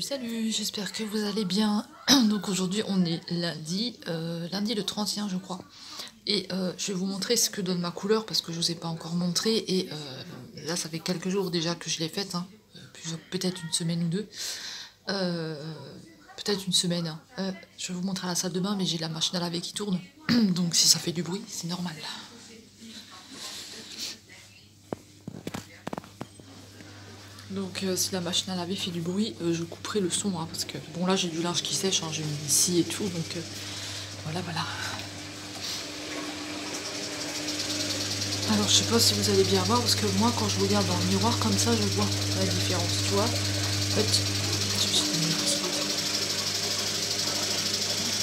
Salut, j'espère que vous allez bien. Donc aujourd'hui on est lundi, lundi le 31 je crois. Et je vais vous montrer ce que donne ma couleur parce que je vous ai pas encore montré. Et là ça fait quelques jours déjà que je l'ai faite, hein. Peut-être une semaine ou deux. Euh, Peut-être une semaine, hein. Je vais vous montrer à la salle de bain, mais j'ai la machine à laver qui tourne. Donc si ça fait du bruit, c'est normal. Donc si la machine à laver fait du bruit, je couperai le son, hein, parce que bon là j'ai du linge qui sèche, hein, j'ai mis ici et tout, donc voilà. Alors je sais pas si vous allez bien voir, parce que moi quand je regarde dans le miroir comme ça, je vois la différence, tu vois. En fait,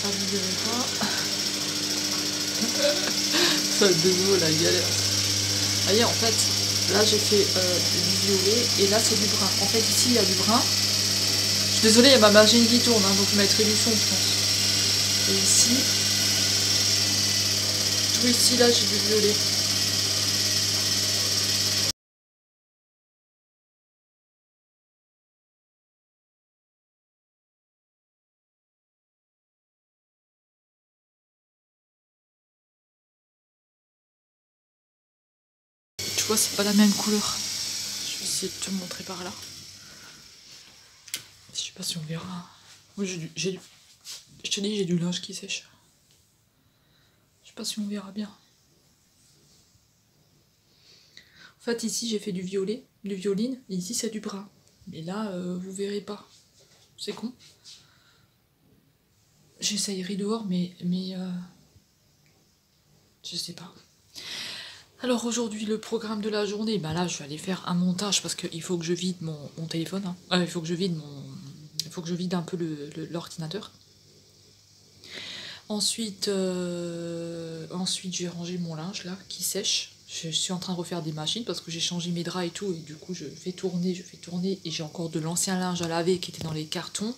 ça vous verrez pas. Ça désolé la galère. Vous voyez en fait, là j'ai fait du violet et là c'est du brun. En fait ici il y a du brun. Je suis désolée, il y a ma machine qui tourne, hein, donc je mettrai du son je pense. Et ici, tout ici là j'ai du violet. Tu vois, c'est pas la même couleur. Je vais essayer de te montrer par là. Je sais pas si on verra. Moi, je te dis, j'ai du linge qui sèche. Je sais pas si on verra bien. En fait, ici, j'ai fait du violet, du violine, et ici, c'est du brun. Mais là, vous verrez pas. C'est con. J'essayerai dehors, mais je sais pas. Alors aujourd'hui, le programme de la journée, bah là, je vais aller faire un montage parce qu'il faut que je vide mon téléphone. Hein. Il faut que je vide il faut que je vide un peu l'ordinateur. Ensuite, ensuite, je vais ranger mon linge là qui sèche. Je suis en train de refaire des machines parce que j'ai changé mes draps et tout, et du coup je fais tourner, et j'ai encore de l'ancien linge à laver qui était dans les cartons.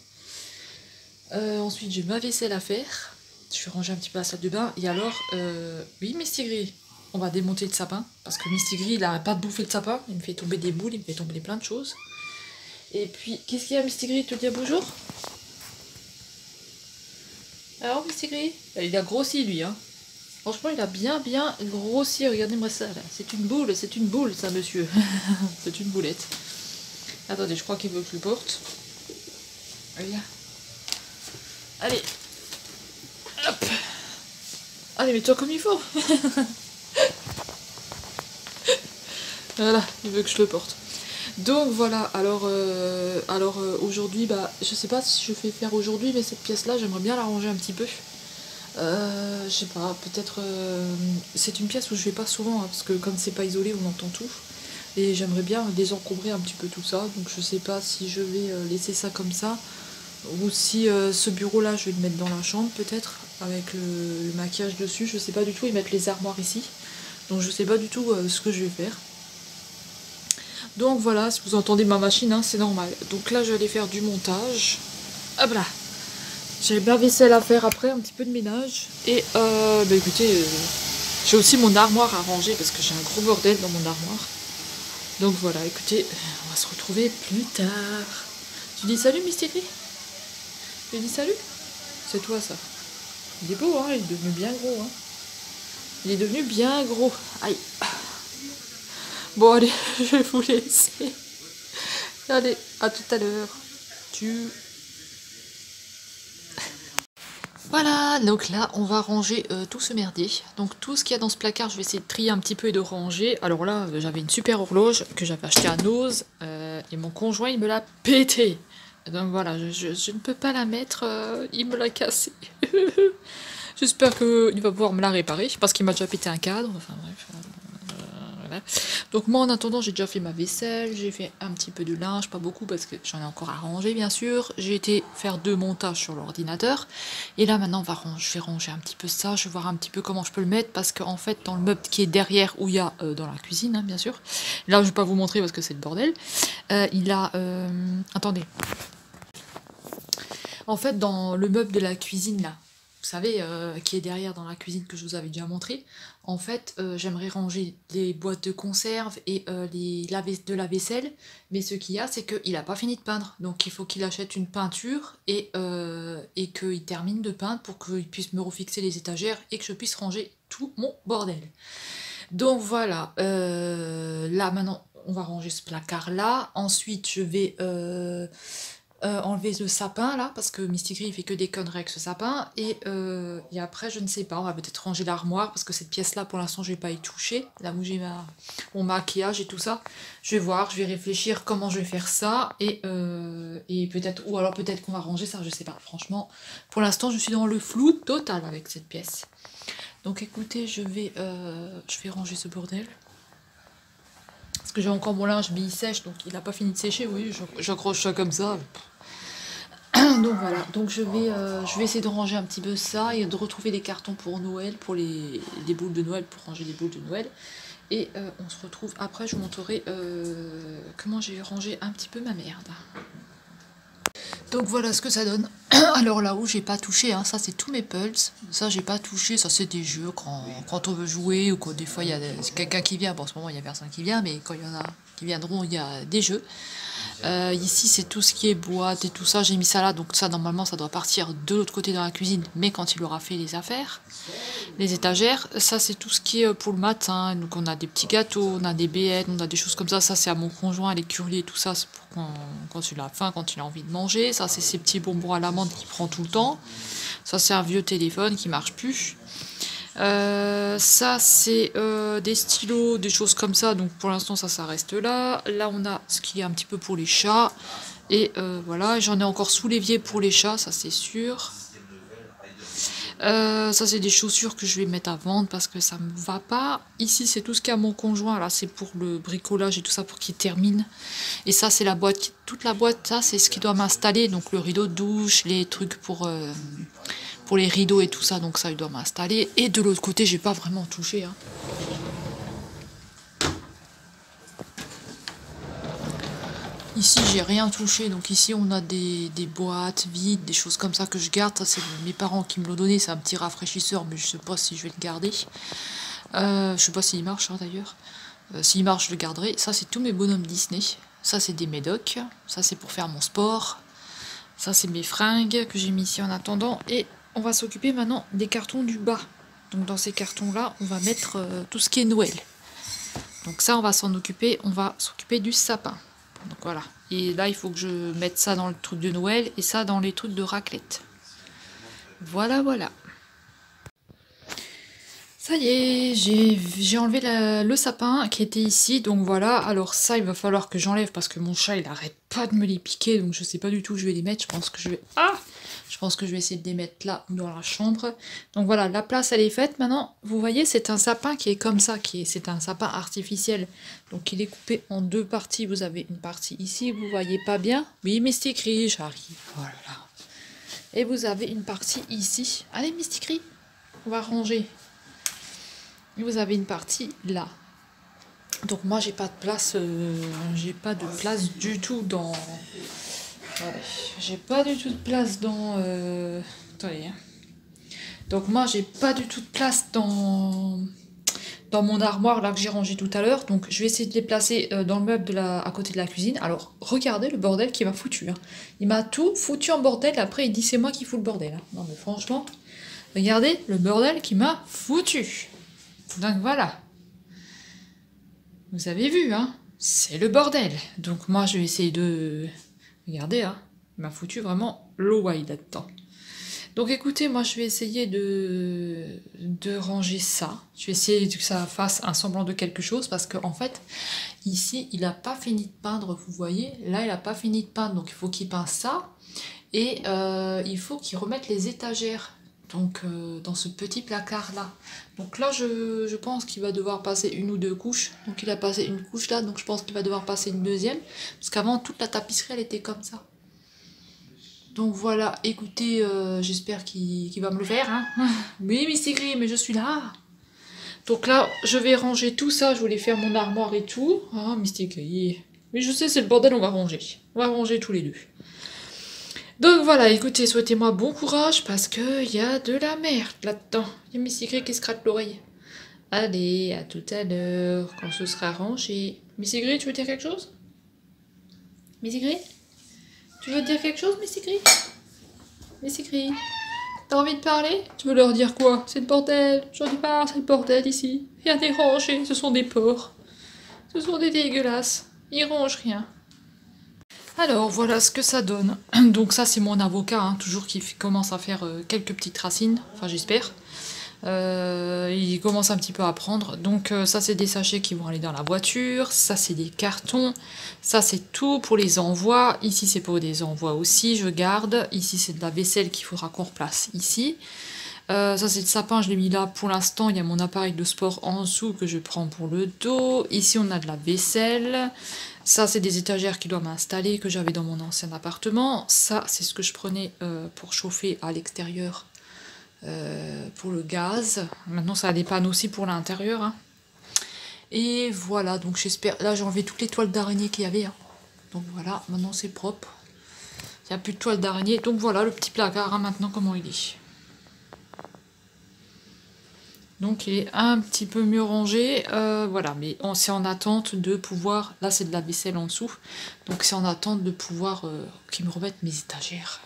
Ensuite, j'ai ma vaisselle à faire. Je vais ranger un petit peu la salle de bain. Et alors, oui, Mistigris, on va démonter le sapin parce que Mistigris il arrête pas de bouffer le sapin. Il me fait tomber des boules, il me fait tomber plein de choses. Et puis, qu'est-ce qu'il y a, Mistigris? Il te dit bonjour? Alors, Mistigris, il a grossi lui, hein. Franchement, il a bien grossi. Regardez-moi ça, là. C'est une boule, ça, monsieur. C'est une boulette. Attendez, je crois qu'il veut que je le porte. Regarde. Allez. Hop. Allez, mets-toi comme il faut. Voilà, il veut que je le porte. Donc voilà, alors aujourd'hui, bah, je sais pas si je fais faire aujourd'hui, mais cette pièce-là, j'aimerais bien la ranger un petit peu. Je sais pas, peut-être... c'est une pièce où je vais pas souvent, hein, parce que comme c'est pas isolé, on entend tout. Et j'aimerais bien désencombrer un petit peu tout ça, donc je sais pas si je vais laisser ça comme ça, ou si ce bureau-là, je vais le mettre dans la chambre, peut-être, avec le maquillage dessus. Je sais pas du tout, et mettre les armoires ici. Donc je sais pas du tout ce que je vais faire. Donc voilà, si vous entendez ma machine, hein, c'est normal. Donc là, je vais aller faire du montage. Hop là. J'ai ma vaisselle à faire après, un petit peu de ménage. Et bah écoutez, j'ai aussi mon armoire à ranger parce que j'ai un gros bordel dans mon armoire. Donc voilà, écoutez, on va se retrouver plus tard. Tu dis salut, Mystérie? Tu dis salut? C'est toi ça. Il est beau, hein, il est devenu bien gros. Hein. Il est devenu bien gros. Aïe. Bon allez, je vais vous laisser. Allez, à tout à l'heure. Voilà, donc là on va ranger tout ce merdier. Donc tout ce qu'il y a dans ce placard, je vais essayer de trier un petit peu et de ranger. Alors là, j'avais une super horloge que j'avais achetée à Nose et mon conjoint il me l'a pété. Donc voilà, je ne peux pas la mettre, il me l'a cassée. J'espère qu'il va pouvoir me la réparer parce qu'il m'a déjà pété un cadre. Enfin bref. Voilà. Donc moi en attendant j'ai déjà fait ma vaisselle, j'ai fait un petit peu de linge, pas beaucoup parce que j'en ai encore à ranger bien sûr. J'ai été faire 2 montages sur l'ordinateur et là maintenant je vais ranger un petit peu ça, je vais voir un petit peu comment je peux le mettre parce qu'en fait dans le meuble qui est derrière où il y a dans la cuisine hein, bien sûr, là je vais pas vous montrer parce que c'est le bordel, il a... attendez. En fait dans le meuble de la cuisine là, savez, qui est derrière dans la cuisine que je vous avais déjà montré. En fait, j'aimerais ranger les boîtes de conserve et de la vaisselle, mais ce qu'il y a, c'est qu'il n'a pas fini de peindre. Donc il faut qu'il achète une peinture et qu'il termine de peindre pour qu'il puisse me refixer les étagères et que je puisse ranger tout mon bordel. Donc voilà, là maintenant on va ranger ce placard là, ensuite je vais enlever le sapin là, parce que Mistigris il fait que des conneries avec ce sapin, et après je ne sais pas, on va peut-être ranger l'armoire, parce que cette pièce là pour l'instant je vais pas y toucher, là où j'ai mon maquillage et tout ça, je vais voir, je vais réfléchir comment je vais faire ça, et peut-être, ou alors peut-être qu'on va ranger ça, je sais pas, franchement, pour l'instant je suis dans le flou total avec cette pièce. Donc écoutez, je vais ranger ce bordel. Parce que j'ai encore mon linge, mais il sèche, donc il n'a pas fini de sécher, oui, j'accroche ça comme ça. Donc voilà, donc je vais essayer de ranger un petit peu ça, et de retrouver des cartons pour Noël, pour des boules de Noël, pour ranger des boules de Noël. Et on se retrouve après, je vous montrerai comment j'ai rangé un petit peu ma merde. Donc voilà ce que ça donne. Alors là où j'ai pas touché, hein, ça c'est tous mes pulses. Ça j'ai pas touché, ça c'est des jeux quand on veut jouer, ou quand des fois il y a quelqu'un qui vient. Bon, en ce moment il y a personne qui vient, mais quand il y en a qui viendront, il y a des jeux. Ici c'est tout ce qui est boîte et tout ça, j'ai mis ça là, donc ça normalement ça doit partir de l'autre côté dans la cuisine, mais quand il aura fait les affaires, les étagères, ça c'est tout ce qui est pour le matin, donc on a des petits gâteaux, on a des béettes, on a des choses comme ça c'est à mon conjoint, les curlis et tout ça, c'est pour quand il a faim, quand il a envie de manger, ça c'est ces petits bonbons à l'amande qu'il prend tout le temps, ça c'est un vieux téléphone qui marche plus. Ça c'est des stylos, des choses comme ça, donc pour l'instant ça reste là. Là on a ce qui est un petit peu pour les chats, et voilà, j'en ai encore sous l'évier pour les chats, ça c'est sûr. Ça c'est des chaussures que je vais mettre à vendre parce que ça me va pas. Ici c'est tout ce qu'il y a à mon conjoint, là c'est pour le bricolage et tout ça, pour qu'il termine. Et ça c'est la boîte, toute la boîte, ça c'est ce qui doit m'installer, donc le rideau de douche, les trucs pour les rideaux et tout ça, donc ça il doit m'installer. Et de l'autre côté j'ai pas vraiment touché, hein. Ici j'ai rien touché, donc ici on a des boîtes vides, des choses comme ça que je garde. Ça c'est mes parents qui me l'ont donné, c'est un petit rafraîchisseur, mais je sais pas si je vais le garder. Je sais pas s'il marche, hein, d'ailleurs. S'il marche je le garderai. Ça c'est tous mes bonhommes Disney. Ça c'est des médocs, ça c'est pour faire mon sport. Ça c'est mes fringues que j'ai mis ici en attendant. Et on va s'occuper maintenant des cartons du bas. Donc dans ces cartons là on va mettre tout ce qui est Noël. Donc ça on va s'en occuper, on va s'occuper du sapin. Donc voilà, et là il faut que je mette ça dans le truc de Noël et ça dans les trucs de raclette. Voilà, voilà. Ça y est, j'ai enlevé le sapin qui était ici, donc voilà. Alors ça il va falloir que j'enlève parce que mon chat il arrête pas de me les piquer, donc je sais pas du tout où je vais les mettre. Je pense que je vais essayer de les mettre là ou dans la chambre. Donc voilà, la place elle est faite. Maintenant, vous voyez, c'est un sapin qui est comme ça, c'est un sapin artificiel. Donc il est coupé en deux parties. Vous avez une partie ici, vous voyez pas bien. Oui, Mistigris, j'arrive. Voilà. Et vous avez une partie ici. Allez, Mistigris, on va ranger. Et vous avez une partie là. Donc moi j'ai pas de place, du tout dans. Attendez, j'ai pas du tout de place dans. Attendez. Hein. Donc moi j'ai pas du tout de place dans mon armoire là que j'ai rangé tout à l'heure. Donc je vais essayer de les placer dans le meuble à côté de la cuisine. Alors regardez le bordel qu'il m'a foutu. Hein. Il m'a tout foutu en bordel. Après il dit c'est moi qui fous le bordel. Hein. Non mais franchement, regardez le bordel qu'il m'a foutu. Donc voilà. Vous avez vu, hein, c'est le bordel. Donc moi je vais essayer de... Regardez, hein, il m'a foutu vraiment l'eau wide là-dedans. Donc écoutez, moi je vais essayer de ranger ça. Je vais essayer que ça fasse un semblant de quelque chose parce qu'en fait, ici, il n'a pas fini de peindre, vous voyez. Là, il n'a pas fini de peindre, donc il faut qu'il peigne ça. Et il faut qu'il remette les étagères. Donc dans ce petit placard là. Donc là je pense qu'il va devoir passer une ou deux couches. Donc il a passé une couche là, donc je pense qu'il va devoir passer une deuxième. Parce qu'avant toute la tapisserie elle était comme ça. Donc voilà, écoutez, j'espère qu'il va me le faire. Hein. Oui Mistigris, mais je suis là. Donc là je vais ranger tout ça, je voulais faire mon armoire et tout. Ah Mistigris. Mais je sais c'est le bordel, on va ranger. On va ranger tous les deux. Donc voilà, écoutez, souhaitez-moi bon courage parce que y a de la merde là-dedans. Il y a Miss Y qui se gratte l'oreille. Allez, à tout à l'heure, quand ce sera rangé. Miss Y, tu veux dire quelque chose? Miss Y? Tu veux dire quelque chose, Miss Y? Miss Y? T'as envie de parler? Tu veux leur dire quoi? C'est le bordel, j'en ai marre, c'est le bordel ici. Rien n'est rangé, ce sont des porcs. Ce sont des dégueulasses. Ils rangent rien. Alors voilà ce que ça donne. Donc ça c'est mon avocat, hein, toujours qui commence à faire quelques petites racines, enfin j'espère. Il commence un petit peu à prendre. Donc ça c'est des sachets qui vont aller dans la voiture, ça c'est des cartons, ça c'est tout pour les envois. Ici c'est pour des envois aussi, je garde. Ici c'est de la vaisselle qu'il faudra qu'on replace ici. Ça c'est le sapin, je l'ai mis là pour l'instant. Il y a mon appareil de sport en dessous que je prends pour le dos. Ici on a de la vaisselle. Ça, c'est des étagères qui doivent m'installer, que j'avais dans mon ancien appartement. Ça, c'est ce que je prenais pour chauffer à l'extérieur pour le gaz. Maintenant, ça a des panneaux aussi pour l'intérieur. Hein. Et voilà, donc j'espère... Là, j'ai enlevé toutes les toiles d'araignée qu'il y avait. Hein. Donc voilà, maintenant c'est propre. Il n'y a plus de toiles d'araignée. Donc voilà, le petit placard, hein, maintenant, comment il est. Donc il est un petit peu mieux rangé, voilà, mais c'est en attente de pouvoir, là c'est de la vaisselle en dessous, donc c'est en attente de pouvoir qu'ils me remettent mes étagères,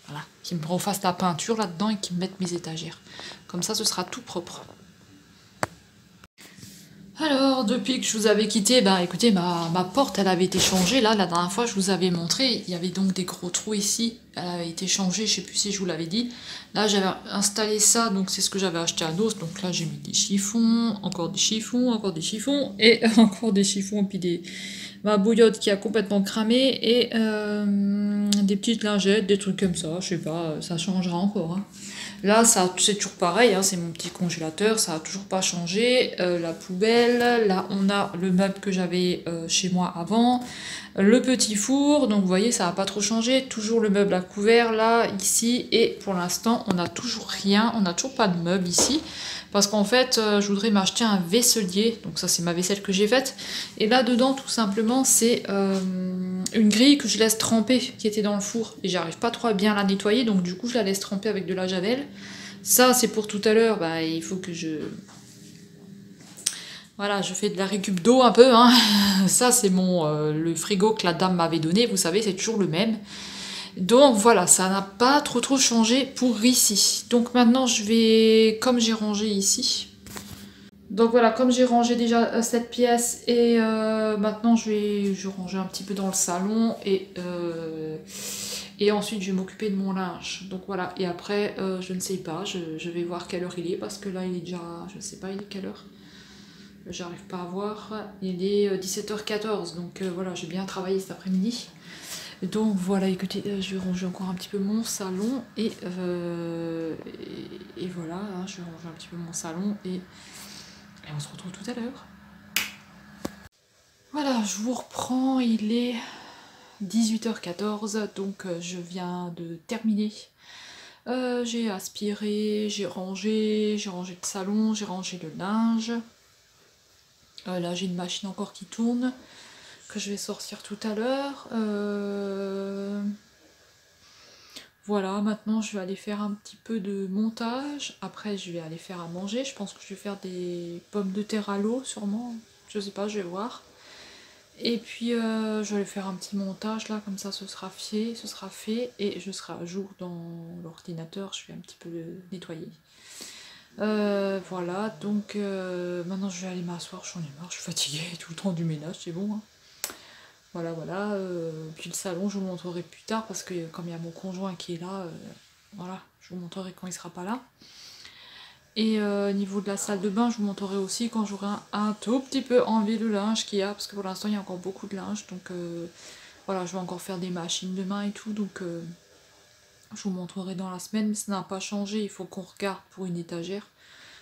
voilà, qu'ils me refassent la peinture là-dedans et qu'ils me mettent mes étagères, comme ça ce sera tout propre. Alors, depuis que je vous avais quitté, bah écoutez, ma porte, elle avait été changée. Là, la dernière fois, je vous avais montré, il y avait donc des gros trous ici. Elle avait été changée, je sais plus si je vous l'avais dit. Là, j'avais installé ça, donc c'est ce que j'avais acheté à Nos. Donc là, j'ai mis des chiffons, encore des chiffons, encore des chiffons, et encore des chiffons, puis ma bouillotte qui a complètement cramé, et des petites lingettes, des trucs comme ça, je sais pas, ça changera encore. Hein. Là, c'est toujours pareil, hein, c'est mon petit congélateur, ça a toujours pas changé. La poubelle, là on a le meuble que j'avais chez moi avant, le petit four, donc vous voyez ça a pas trop changé. Toujours le meuble à couvert là, ici, et pour l'instant on n'a toujours rien, on n'a toujours pas de meuble ici. Parce qu'en fait, je voudrais m'acheter un vaisselier, donc ça c'est ma vaisselle que j'ai faite. Et là dedans tout simplement c'est une grille que je laisse tremper qui était dans le four. Et j'arrive pas trop à bien la nettoyer, donc du coup je la laisse tremper avec de la javel. Ça c'est pour tout à l'heure, bah il faut que je... Voilà, je fais de la récup d'eau un peu. Hein. Ça c'est le frigo que la dame m'avait donné, vous savez c'est toujours le même. Donc voilà, ça n'a pas trop changé pour ici. Donc maintenant je vais, comme j'ai rangé ici, donc voilà, comme j'ai rangé déjà cette pièce et maintenant je vais ranger un petit peu dans le salon et ensuite je vais m'occuper de mon linge. Donc voilà, et après je ne sais pas, je vais voir quelle heure il est parce que là il est déjà, je ne sais pas il est quelle heure. J'arrive pas à voir, il est 17h14 donc voilà, j'ai bien travaillé cet après-midi. Donc voilà, écoutez, je vais ranger encore un petit peu mon salon et voilà, hein, je vais ranger un petit peu mon salon et on se retrouve tout à l'heure. Voilà, je vous reprends, il est 18h14, donc je viens de terminer. J'ai aspiré, j'ai rangé le salon, j'ai rangé le linge. Là j'ai une machine encore qui tourne, que je vais sortir tout à l'heure. Voilà, maintenant je vais aller faire un petit peu de montage. Après je vais aller faire à manger. Je pense que je vais faire des pommes de terre à l'eau sûrement. Je sais pas, je vais voir. Et puis je vais aller faire un petit montage là, comme ça ce sera fait et je serai à jour dans l'ordinateur. Je vais un petit peu le nettoyer. Voilà, donc maintenant je vais aller m'asseoir, j'en ai marre, je suis fatiguée tout le temps du ménage, c'est bon. Hein. Voilà, voilà. Puis le salon, je vous montrerai plus tard parce que comme il y a mon conjoint qui est là, voilà, je vous montrerai quand il sera pas là. Et au niveau de la salle de bain, je vous montrerai aussi quand j'aurai un tout petit peu enlevé le linge qu'il y a, parce que pour l'instant il y a encore beaucoup de linge, donc voilà, je vais encore faire des machines de main et tout, donc je vous montrerai dans la semaine, mais ça n'a pas changé, il faut qu'on regarde pour une étagère.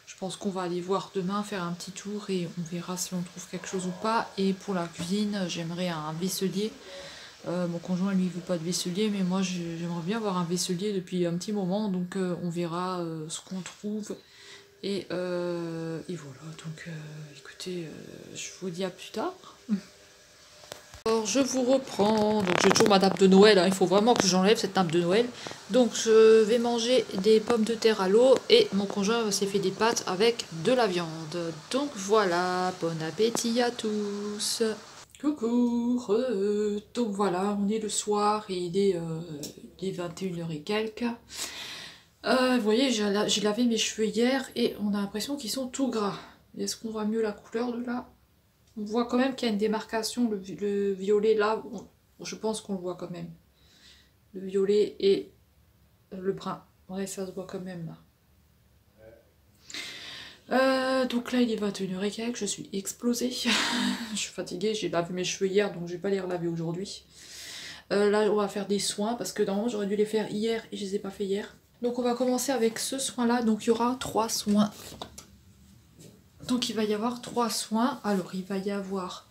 Je pense qu'on va aller voir demain, faire un petit tour et on verra si on trouve quelque chose ou pas. Et pour la cuisine, j'aimerais un vaisselier. Mon conjoint lui veut pas de vaisselier, mais moi j'aimerais bien avoir un vaisselier depuis un petit moment, donc on verra ce qu'on trouve. Et voilà, donc écoutez, je vous dis à plus tard. Alors je vous reprends, donc j'ai toujours ma nappe de Noël, hein. Il faut vraiment que j'enlève cette nappe de Noël. Donc je vais manger des pommes de terre à l'eau et mon conjoint s'est fait des pâtes avec de la viande. Donc voilà, bon appétit à tous. Coucou, donc voilà, on est le soir et il est 21h et quelques. Vous voyez, j'ai lavé mes cheveux hier et on a l'impression qu'ils sont tout gras. Est-ce qu'on voit mieux la couleur de là? On voit quand même qu'il y a une démarcation, le violet là, je pense qu'on le voit quand même. Le violet et le brun. Ouais, ça se voit quand même là. Donc là il est 21h et quelques, je suis explosée. Je suis fatiguée, j'ai lavé mes cheveux hier donc je vais pas les relaver aujourd'hui. Là on va faire des soins parce que normalement j'aurais dû les faire hier et je les ai pas fait hier. Donc on va commencer avec ce soin là, donc il y aura 3 soins. Donc il va y avoir 3 soins, alors il va y avoir...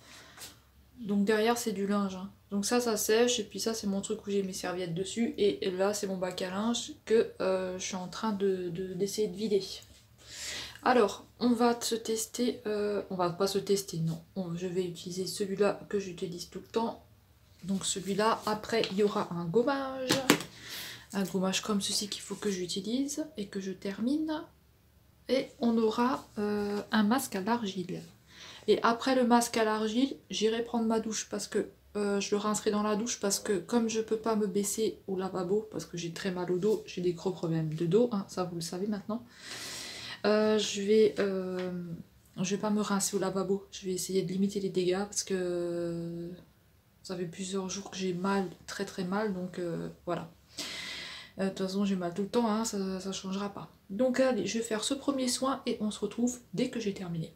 Donc derrière c'est du linge, hein. Donc ça sèche et puis ça c'est mon truc où j'ai mes serviettes dessus et là c'est mon bac à linge que je suis en train d'essayer de vider. Alors, on va se tester, on va pas se tester, non, je vais utiliser celui-là que j'utilise tout le temps. Donc celui-là, après il y aura un gommage comme ceci qu'il faut que j'utilise et que je termine. Et on aura un masque à l'argile. Et après le masque à l'argile, j'irai prendre ma douche parce que je le rincerai dans la douche parce que comme je peux pas me baisser au lavabo parce que j'ai très mal au dos, j'ai des gros problèmes de dos, hein, ça vous le savez maintenant. Je vais pas me rincer au lavabo, je vais essayer de limiter les dégâts parce que ça fait plusieurs jours que j'ai mal, très très mal, donc voilà. De toute façon j'ai mal tout le temps, hein, ça changera pas. Donc allez, je vais faire ce premier soin et on se retrouve dès que j'ai terminé.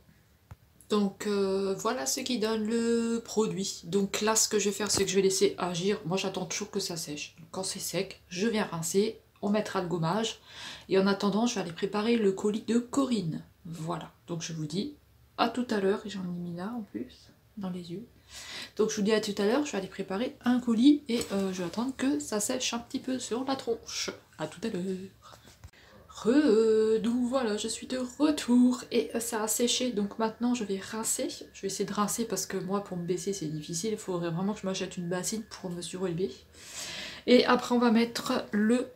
Donc voilà ce qui donne le produit. Donc là ce que je vais faire c'est que je vais laisser agir. Moi j'attends toujours que ça sèche. Donc, quand c'est sec, je viens rincer, on mettra le gommage. Et en attendant je vais aller préparer le colis de Corinne. Voilà, donc je vous dis à tout à l'heure. Et j'en ai mis là en plus, dans les yeux. Donc je vous dis à tout à l'heure, je vais aller préparer un colis. Et je vais attendre que ça sèche un petit peu sur la tronche. À tout à l'heure. Donc voilà, je suis de retour et ça a séché, donc maintenant je vais rincer. Je vais essayer de rincer parce que moi pour me baisser c'est difficile, il faudrait vraiment que je m'achète une bassine pour me surélever. Et après on va mettre le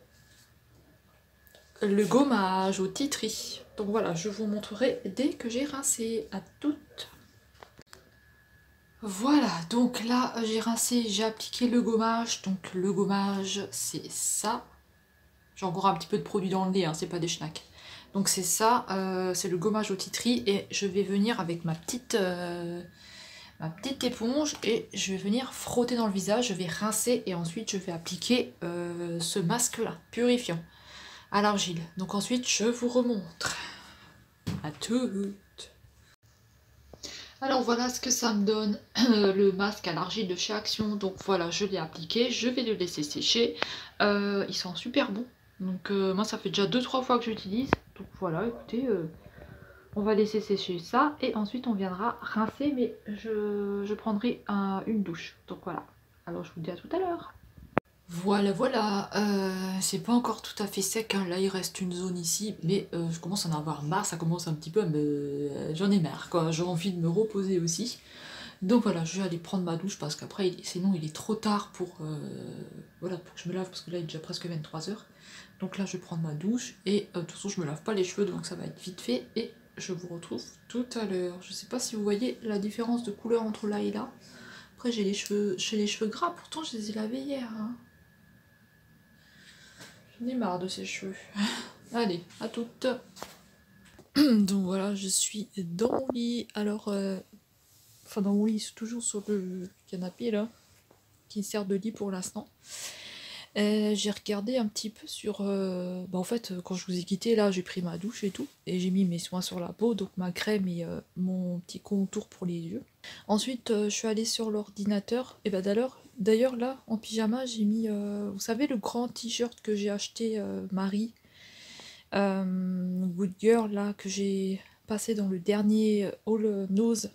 gommage au titri. Donc voilà, je vous montrerai dès que j'ai rincé. À toutes. Voilà, donc là j'ai rincé, j'ai appliqué le gommage. Donc le gommage c'est ça. J'ai encore un petit peu de produit dans le nez, hein, c'est pas des schnacks. Donc c'est ça, c'est le gommage au titri et je vais venir avec ma petite éponge et je vais venir frotter dans le visage, je vais rincer et ensuite je vais appliquer ce masque là, purifiant, à l'argile. Donc ensuite je vous remontre. À toutes. Alors voilà ce que ça me donne, le masque à l'argile de chez Action. Donc voilà, je l'ai appliqué, je vais le laisser sécher. Il sent super bon. Donc moi ça fait déjà 2-3 fois que j'utilise. Donc voilà, écoutez, on va laisser sécher ça. Et ensuite on viendra rincer, mais je prendrai une douche. Donc voilà, alors je vous dis à tout à l'heure. Voilà, c'est pas encore tout à fait sec, hein. Là il reste une zone ici, mais je commence à en avoir marre, ça commence un petit peu à me... J'en ai marre quoi, j'ai envie de me reposer aussi. Donc voilà, je vais aller prendre ma douche parce qu'après, sinon il est trop tard pour, voilà, pour que je me lave parce que là il est déjà presque 23h. Donc là je vais prendre ma douche et de toute façon je me lave pas les cheveux donc ça va être vite fait et je vous retrouve tout à l'heure. Je sais pas si vous voyez la différence de couleur entre là et là. Après j'ai les cheveux gras, pourtant je les ai lavés hier, hein. J'en ai marre de ces cheveux. Allez, à toutes. Donc voilà, je suis dans mon lit. Alors, enfin dans mon lit, c'est toujours sur le canapé là, qui sert de lit pour l'instant. J'ai regardé un petit peu sur... en fait, quand je vous ai quitté, là, j'ai pris ma douche et tout. Et j'ai mis mes soins sur la peau, donc ma crème et mon petit contour pour les yeux. Ensuite, je suis allée sur l'ordinateur. Et bah d'ailleurs, là, en pyjama, j'ai mis... vous savez, le grand t-shirt que j'ai acheté, Marie, Good Girl, là, que j'ai passé dans le dernier All Nose.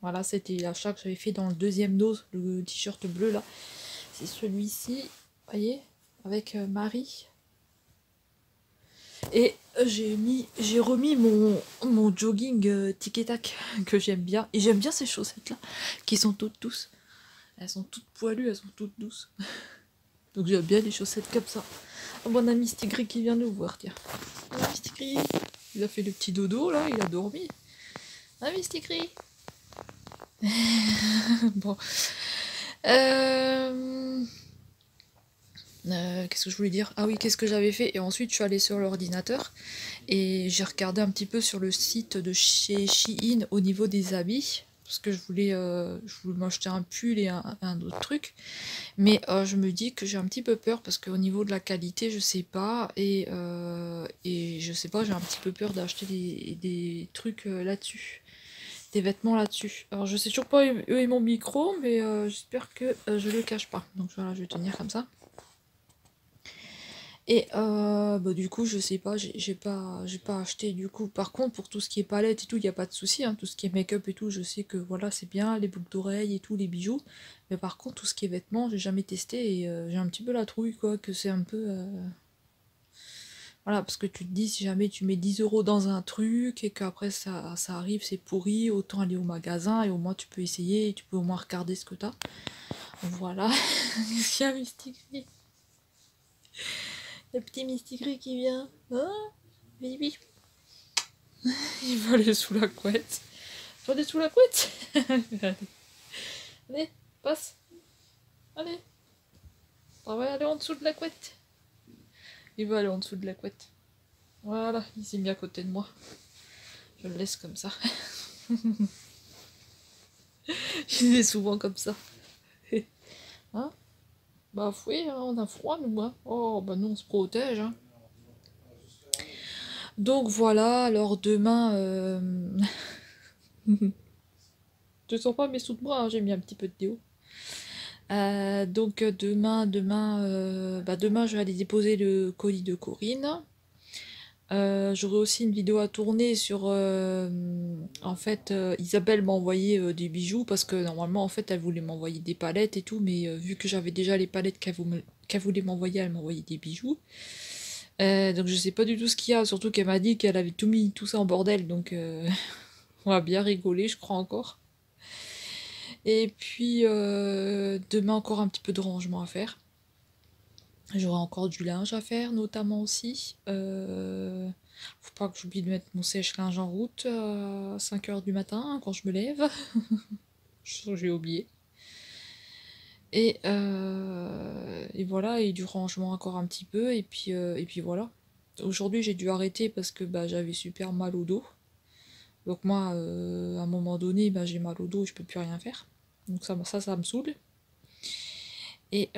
Voilà, c'était l'achat que j'avais fait dans le deuxième Nose, le t-shirt bleu, là. C'est celui-ci, voyez, avec Marie. Et j'ai remis mon jogging tic et tac que j'aime bien. Et j'aime bien ces chaussettes là, qui sont toutes douces. Elles sont toutes poilues, elles sont toutes douces. Donc j'aime bien les chaussettes comme ça. Oh, mon ami Stigri qui vient nous voir, tiens. Ah, Stigri, il a fait le petit dodo là, il a dormi. Ah oui, Stigri. Bon. Qu'est-ce que je voulais dire? Ah oui, qu'est-ce que j'avais fait? Et ensuite, je suis allée sur l'ordinateur et j'ai regardé un petit peu sur le site de chez Shein au niveau des habits. Parce que je voulais m'acheter un pull et un autre truc. Mais je me dis que j'ai un petit peu peur parce qu'au niveau de la qualité, je sais pas. Et je sais pas, j'ai un petit peu peur d'acheter des trucs là-dessus. Des vêtements là-dessus. Alors je sais toujours pas où est mon micro, mais j'espère que je le cache pas. Donc voilà, je vais tenir comme ça. Et bah, du coup, je sais pas, j'ai pas acheté du coup. Par contre, pour tout ce qui est palette et tout, il n'y a pas de souci, hein. Tout ce qui est make-up et tout, je sais que voilà, c'est bien, les boucles d'oreilles et tout, les bijoux. Mais par contre, tout ce qui est vêtements, j'ai jamais testé et j'ai un petit peu la trouille, quoi, que c'est un peu. Voilà, parce que tu te dis, si jamais tu mets 10 € dans un truc et qu'après ça arrive, c'est pourri, autant aller au magasin et au moins tu peux essayer et tu peux au moins regarder ce que t'as. Voilà. Qu'est-ce qu'il y a, Mystique? Le petit Mystigris qui vient. Oh, baby. Il va aller sous la couette. Il va aller sous la couette. Allez. Allez, passe. Allez. On va aller en dessous de la couette. Il va aller en dessous de la couette. Voilà, il s'est mis à côté de moi. Je le laisse comme ça. Il est souvent comme ça. Hein? Bah oui, hein, on a froid nous, hein. Oh, bah nous on se protège, hein. Donc voilà, alors demain... Je sens pas mes sous de bras, hein, j'ai mis un petit peu de déo. Donc demain je vais aller déposer le colis de Corinne. J'aurai aussi une vidéo à tourner sur... en fait, Isabelle m'a envoyé des bijoux parce que normalement, en fait, elle voulait m'envoyer des palettes et tout, mais vu que j'avais déjà les palettes qu'elle voulait m'envoyer, elle m'a envoyé des bijoux. Donc je sais pas du tout ce qu'il y a, surtout qu'elle m'a dit qu'elle avait tout mis, tout ça en bordel, donc on va bien rigoler, je crois encore. Et puis demain encore un petit peu de rangement à faire. J'aurai encore du linge à faire, notamment aussi. Faut pas que j'oublie de mettre mon sèche-linge en route à 5 h du matin quand je me lève. J'ai oublié. Et voilà, et du rangement encore un petit peu, et puis voilà. Aujourd'hui j'ai dû arrêter parce que bah, j'avais super mal au dos. Donc moi, à un moment donné, bah, j'ai mal au dos et je peux plus rien faire. Donc ça me saoule. Et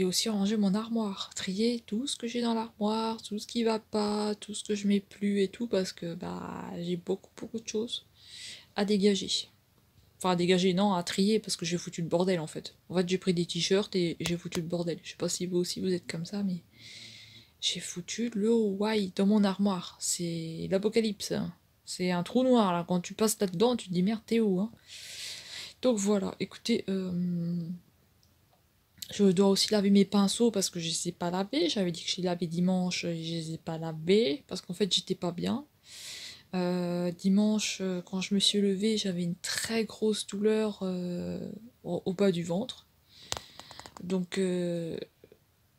aussi ranger mon armoire, trier tout ce que j'ai dans l'armoire, tout ce qui va pas, tout ce que je mets plus et tout, parce que bah j'ai beaucoup de choses à dégager. Enfin à dégager, non, à trier, parce que j'ai foutu le bordel en fait. En fait j'ai pris des t-shirts et j'ai foutu le bordel. Je sais pas si vous aussi vous êtes comme ça, mais j'ai foutu le white dans mon armoire. C'est l'apocalypse, hein. C'est un trou noir là, quand tu passes là-dedans, tu te dis merde t'es où, hein. Donc voilà, écoutez, je dois aussi laver mes pinceaux parce que je les ai pas lavés. J'avais dit que je les lavais dimanche et je les ai pas lavés parce qu'en fait j'étais pas bien. Dimanche, quand je me suis levée, j'avais une très grosse douleur au bas du ventre. Donc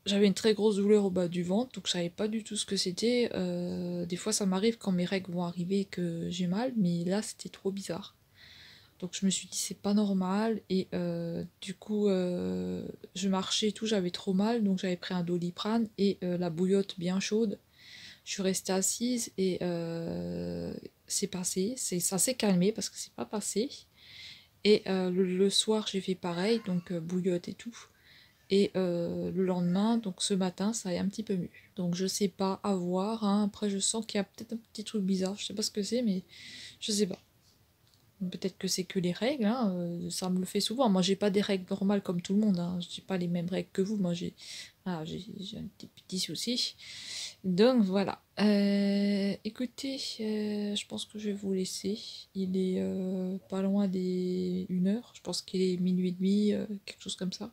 j'avais une très grosse douleur au bas du ventre, donc je savais pas du tout ce que c'était. Des fois ça m'arrive quand mes règles vont arriver que j'ai mal, mais là c'était trop bizarre. Donc je me suis dit c'est pas normal et du coup je marchais et tout, j'avais trop mal donc j'avais pris un Doliprane et la bouillotte bien chaude. Je suis restée assise et c'est passé, ça s'est calmé parce que c'est pas passé. Et le soir j'ai fait pareil, donc bouillotte et tout. Et le lendemain, donc ce matin, ça est un petit peu mieux. Donc je sais pas, à voir, hein. Après je sens qu'il y a peut-être un petit truc bizarre, je sais pas ce que c'est, mais je sais pas. Peut-être que c'est que les règles, hein, ça me le fait souvent. Moi, j'ai pas des règles normales comme tout le monde, hein. J'ai pas les mêmes règles que vous. Moi, j'ai un petit souci. Donc voilà. Écoutez, je pense que je vais vous laisser. Il est pas loin des 1 heure. Je pense qu'il est minuit et demi, quelque chose comme ça.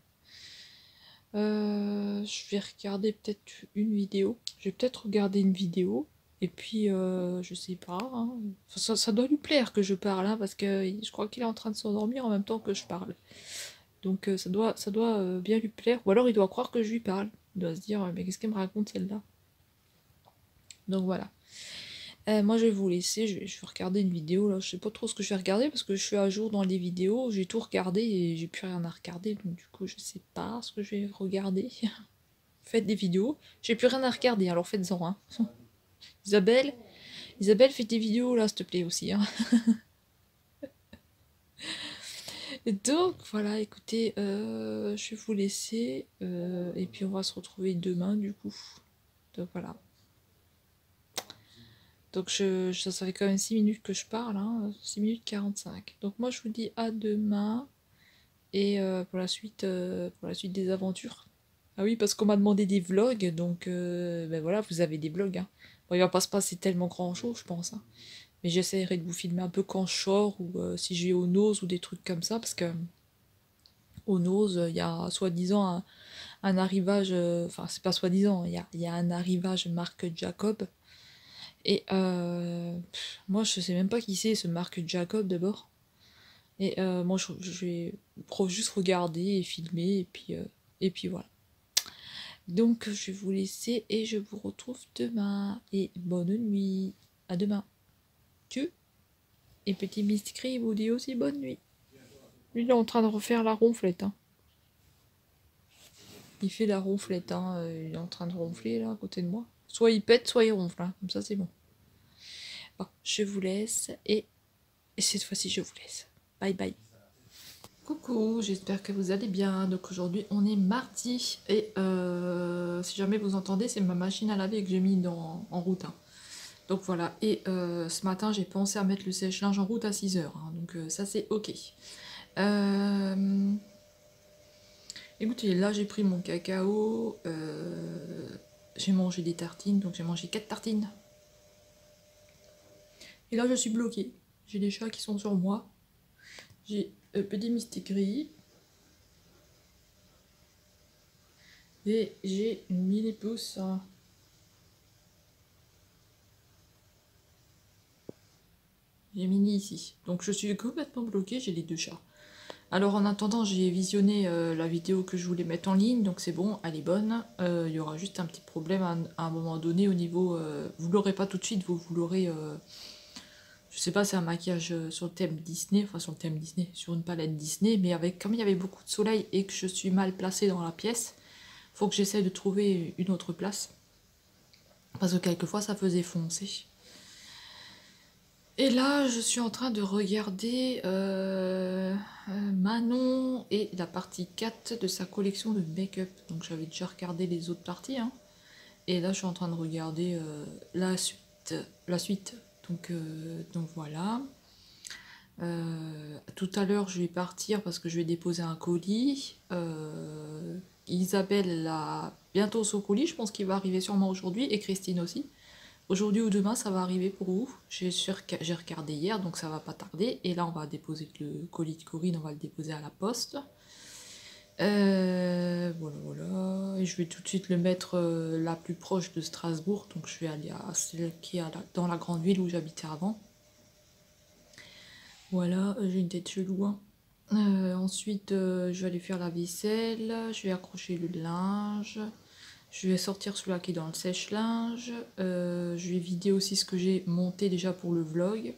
Je vais regarder peut-être une vidéo. Je vais peut-être regarder une vidéo. Et puis, je sais pas, hein. Enfin, ça doit lui plaire que je parle, hein, parce que je crois qu'il est en train de s'endormir en même temps que je parle. Donc ça doit bien lui plaire. Ou alors il doit croire que je lui parle. Il doit se dire, mais qu'est-ce qu'elle me raconte celle-là? Donc voilà. Moi je vais vous laisser, je vais regarder une vidéo là, je sais pas trop ce que je vais regarder parce que je suis à jour dans les vidéos, j'ai tout regardé et j'ai plus rien à regarder, donc du coup je sais pas ce que je vais regarder. Faites des vidéos, j'ai plus rien à regarder, alors faites-en, hein. Isabelle, Isabelle, fais des vidéos là, s'il te plaît aussi, hein. Et donc voilà, écoutez, je vais vous laisser, et puis on va se retrouver demain du coup. Donc voilà. Donc ça fait quand même 6 minutes que je parle, hein, 6 minutes 45. Donc moi je vous dis à demain et pour la suite des aventures. Ah oui, parce qu'on m'a demandé des vlogs, donc ben voilà, vous avez des vlogs, hein. Bon, il va pas se passer tellement grand chose, je pense, hein. Mais j'essaierai de vous filmer un peu quand je sors ou si je vais au Nose ou des trucs comme ça, parce que au Nose, il y a soi-disant un arrivage, enfin c'est pas soi-disant, il y a un arrivage Marc Jacob. Et moi je sais même pas qui c'est ce Marc Jacob d'abord. Et moi je vais juste regarder et filmer et puis voilà. Donc je vais vous laisser et je vous retrouve demain. Et bonne nuit. À demain. Tchou. Et petit Miscri vous dit aussi bonne nuit. Lui il est en train de refaire la ronflette, hein. Il fait la ronflette, hein. Il est en train de ronfler là à côté de moi. Soit il pète, soit il ronfle, hein. Comme ça c'est bon. Bon, je vous laisse et cette fois-ci je vous laisse. Bye bye. Coucou, j'espère que vous allez bien. Donc aujourd'hui on est mardi et si jamais vous entendez c'est ma machine à laver que j'ai mis en route, hein. Donc voilà, et ce matin j'ai pensé à mettre le sèche-linge en route à 6h, hein. Donc ça c'est ok. Écoutez, là j'ai pris mon cacao, j'ai mangé des tartines, donc j'ai mangé 4 tartines. Et là je suis bloquée, j'ai des chats qui sont sur moi, j'ai petit mystique gris, et j'ai une mini pouce, hein. J'ai mini ici. Donc je suis complètement bloquée, j'ai les deux chats. Alors en attendant, j'ai visionné la vidéo que je voulais mettre en ligne, donc c'est bon, elle est bonne. Il y aura juste un petit problème à un moment donné au niveau... vous l'aurez pas tout de suite, vous l'aurez... je sais pas, c'est un maquillage sur le thème Disney, enfin sur le thème Disney, sur une palette Disney, mais comme il y avait beaucoup de soleil et que je suis mal placée dans la pièce, faut que j'essaie de trouver une autre place. Parce que quelquefois ça faisait foncer. Et là, je suis en train de regarder Manon et la partie 4 de sa collection de make-up. Donc j'avais déjà regardé les autres parties, hein. Et là, je suis en train de regarder la suite. La suite. Donc voilà. Tout à l'heure, je vais partir parce que je vais déposer un colis. Isabelle a bientôt son colis, je pense qu'il va arriver sûrement aujourd'hui, et Christine aussi. Aujourd'hui ou demain, ça va arriver pour vous. J'ai regardé hier, donc ça va pas tarder. Et là, on va déposer le colis de Corinne, on va le déposer à la poste. Voilà, voilà. Et je vais tout de suite le mettre la plus proche de Strasbourg. Donc je vais aller à celle qui est dans la grande ville où j'habitais avant. Voilà, j'ai une tête chelou, hein. Ensuite, je vais aller faire la vaisselle. Je vais accrocher le linge. Je vais sortir celui-là qui est dans le sèche-linge. Je vais vider aussi ce que j'ai monté déjà pour le vlog.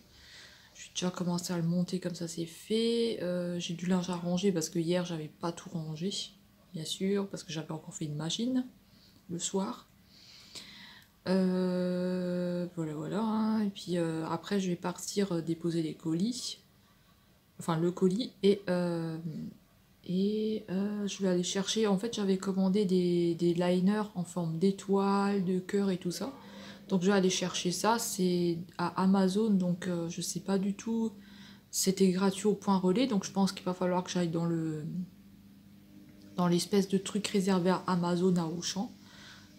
Je vais déjà commencer à le monter comme ça c'est fait. J'ai du linge à ranger parce que hier j'avais pas tout rangé. Bien sûr, parce que j'avais encore fait une machine le soir. Voilà, voilà, hein. Et puis après je vais partir déposer les colis. Enfin le colis et je vais aller chercher, en fait j'avais commandé des liners en forme d'étoile, de cœur et tout ça. Donc je vais aller chercher ça, c'est à Amazon, donc je sais pas du tout, c'était gratuit au point relais, donc je pense qu'il va falloir que j'aille dans l'espèce de truc réservé à Amazon à Auchan.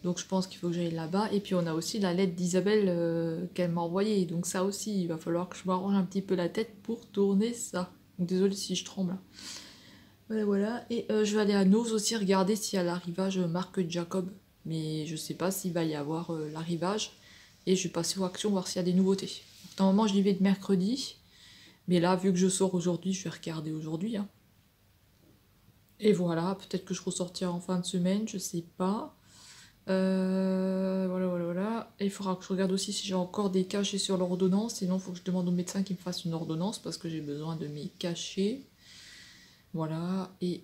Donc je pense qu'il faut que j'aille là-bas. Et puis on a aussi la lettre d'Isabelle qu'elle m'a envoyée, donc ça aussi, il va falloir que je m'arrange un petit peu la tête pour tourner ça. Donc désolée si je tremble. Voilà, voilà. Et je vais aller à Nose aussi regarder s'il y a l'arrivage Marc Jacob. Mais je sais pas s'il va y avoir l'arrivage. Et je vais passer aux actions voir s'il y a des nouveautés. Normalement, j'y vais de mercredi. Mais là, vu que je sors aujourd'hui, je vais regarder aujourd'hui, hein. Et voilà, peut-être que je ressortirai en fin de semaine, je sais pas. Voilà, voilà, voilà. Et il faudra que je regarde aussi si j'ai encore des cachets sur l'ordonnance. Sinon, il faut que je demande au médecin qu'il me fasse une ordonnance parce que j'ai besoin de mes cachets. Voilà, et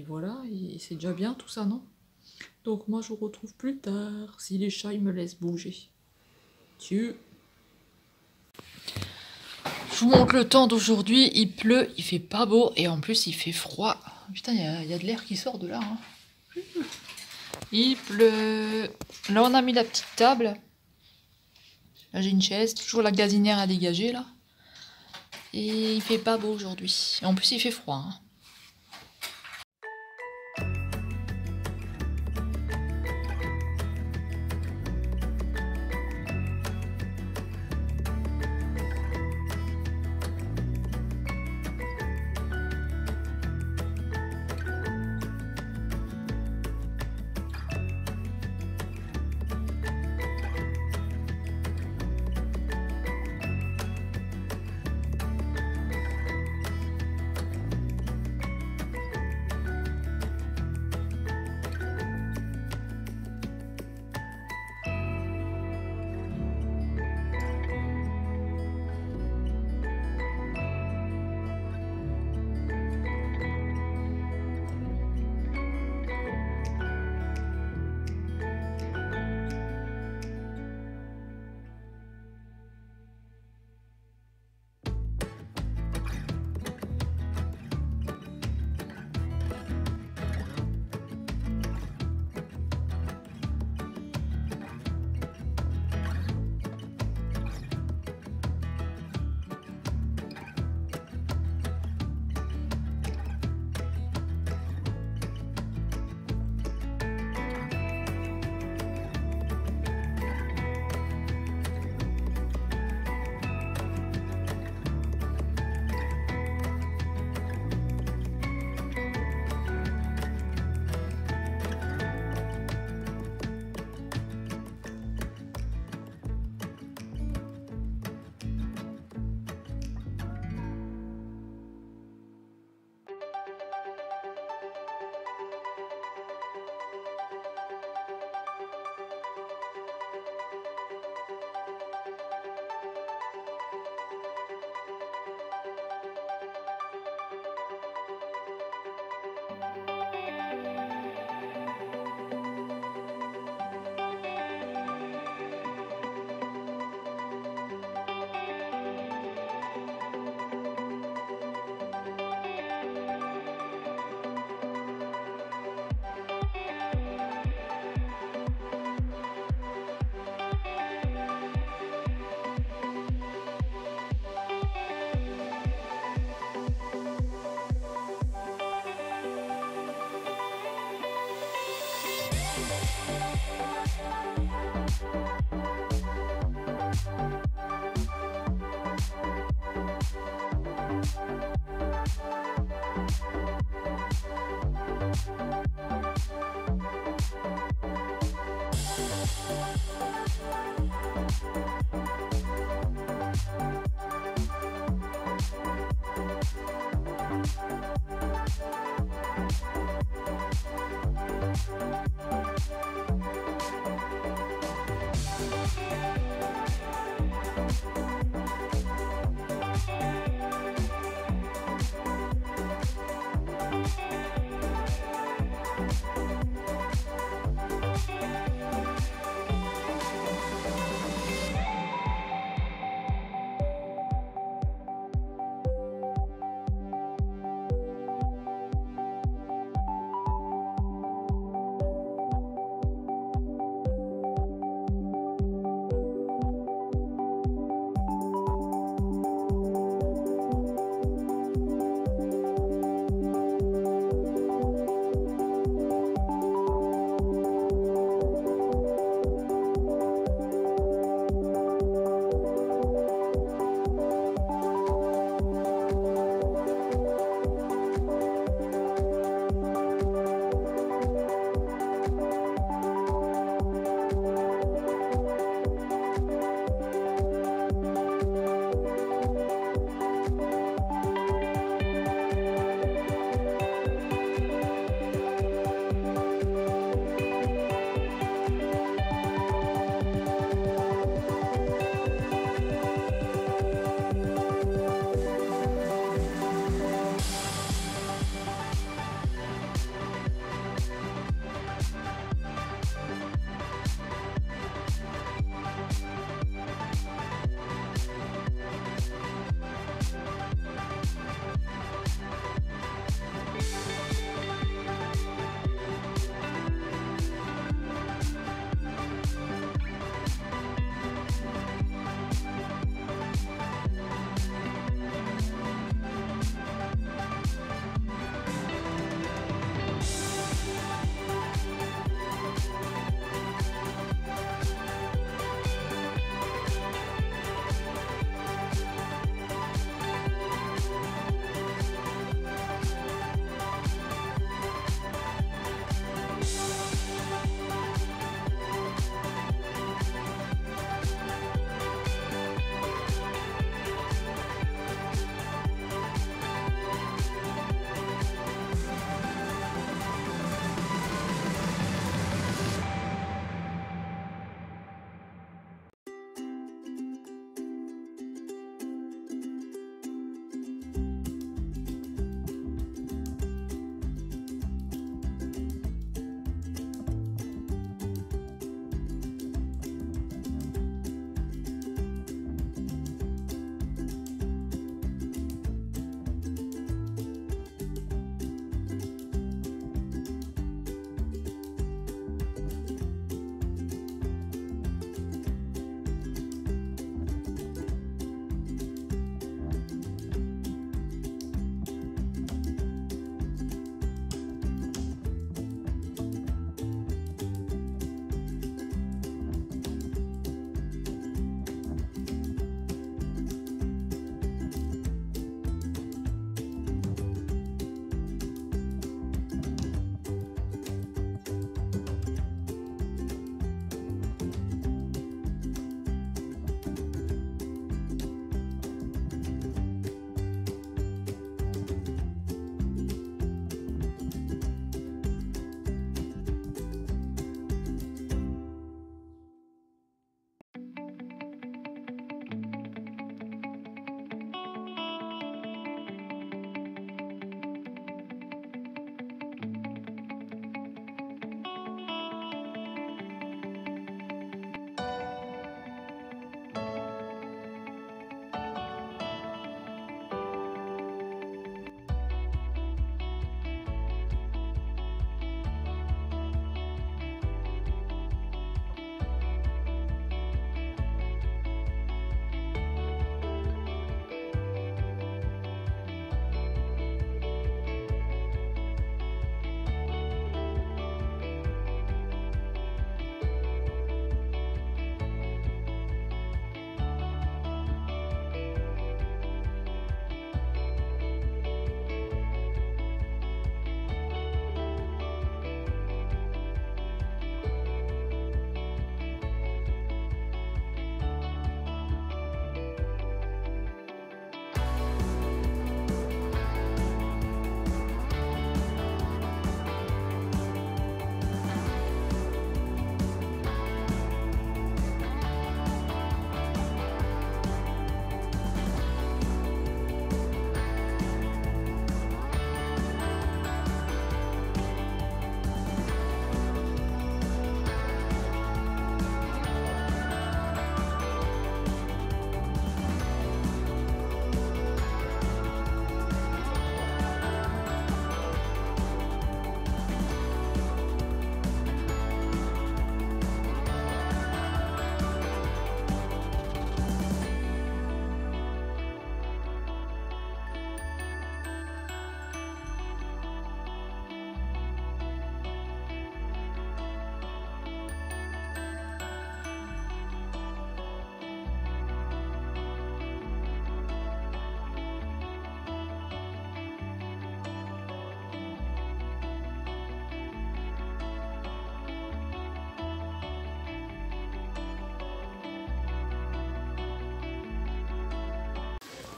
voilà, et c'est déjà bien tout ça, non? Donc moi je vous retrouve plus tard, si les chats ils me laissent bouger. Tchou. Je vous montre le temps d'aujourd'hui, il pleut, il fait pas beau et en plus il fait froid. Putain, il y a de l'air qui sort de là. Hein. Il pleut. Là on a mis la petite table. Là j'ai une chaise, toujours la gazinière à dégager là. Et il fait pas beau aujourd'hui. Et en plus il fait froid. Hein.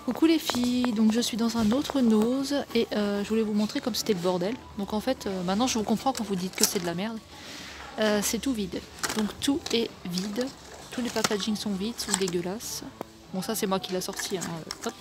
Coucou les filles, donc je suis dans un autre nose et je voulais vous montrer comme c'était le bordel. Donc en fait, maintenant je vous comprends quand vous dites que c'est de la merde. C'est tout vide, donc tout est vide, tous les packagings sont vides, sont dégueulasses. Bon ça c'est moi qui l'ai sorti, hein. Hop.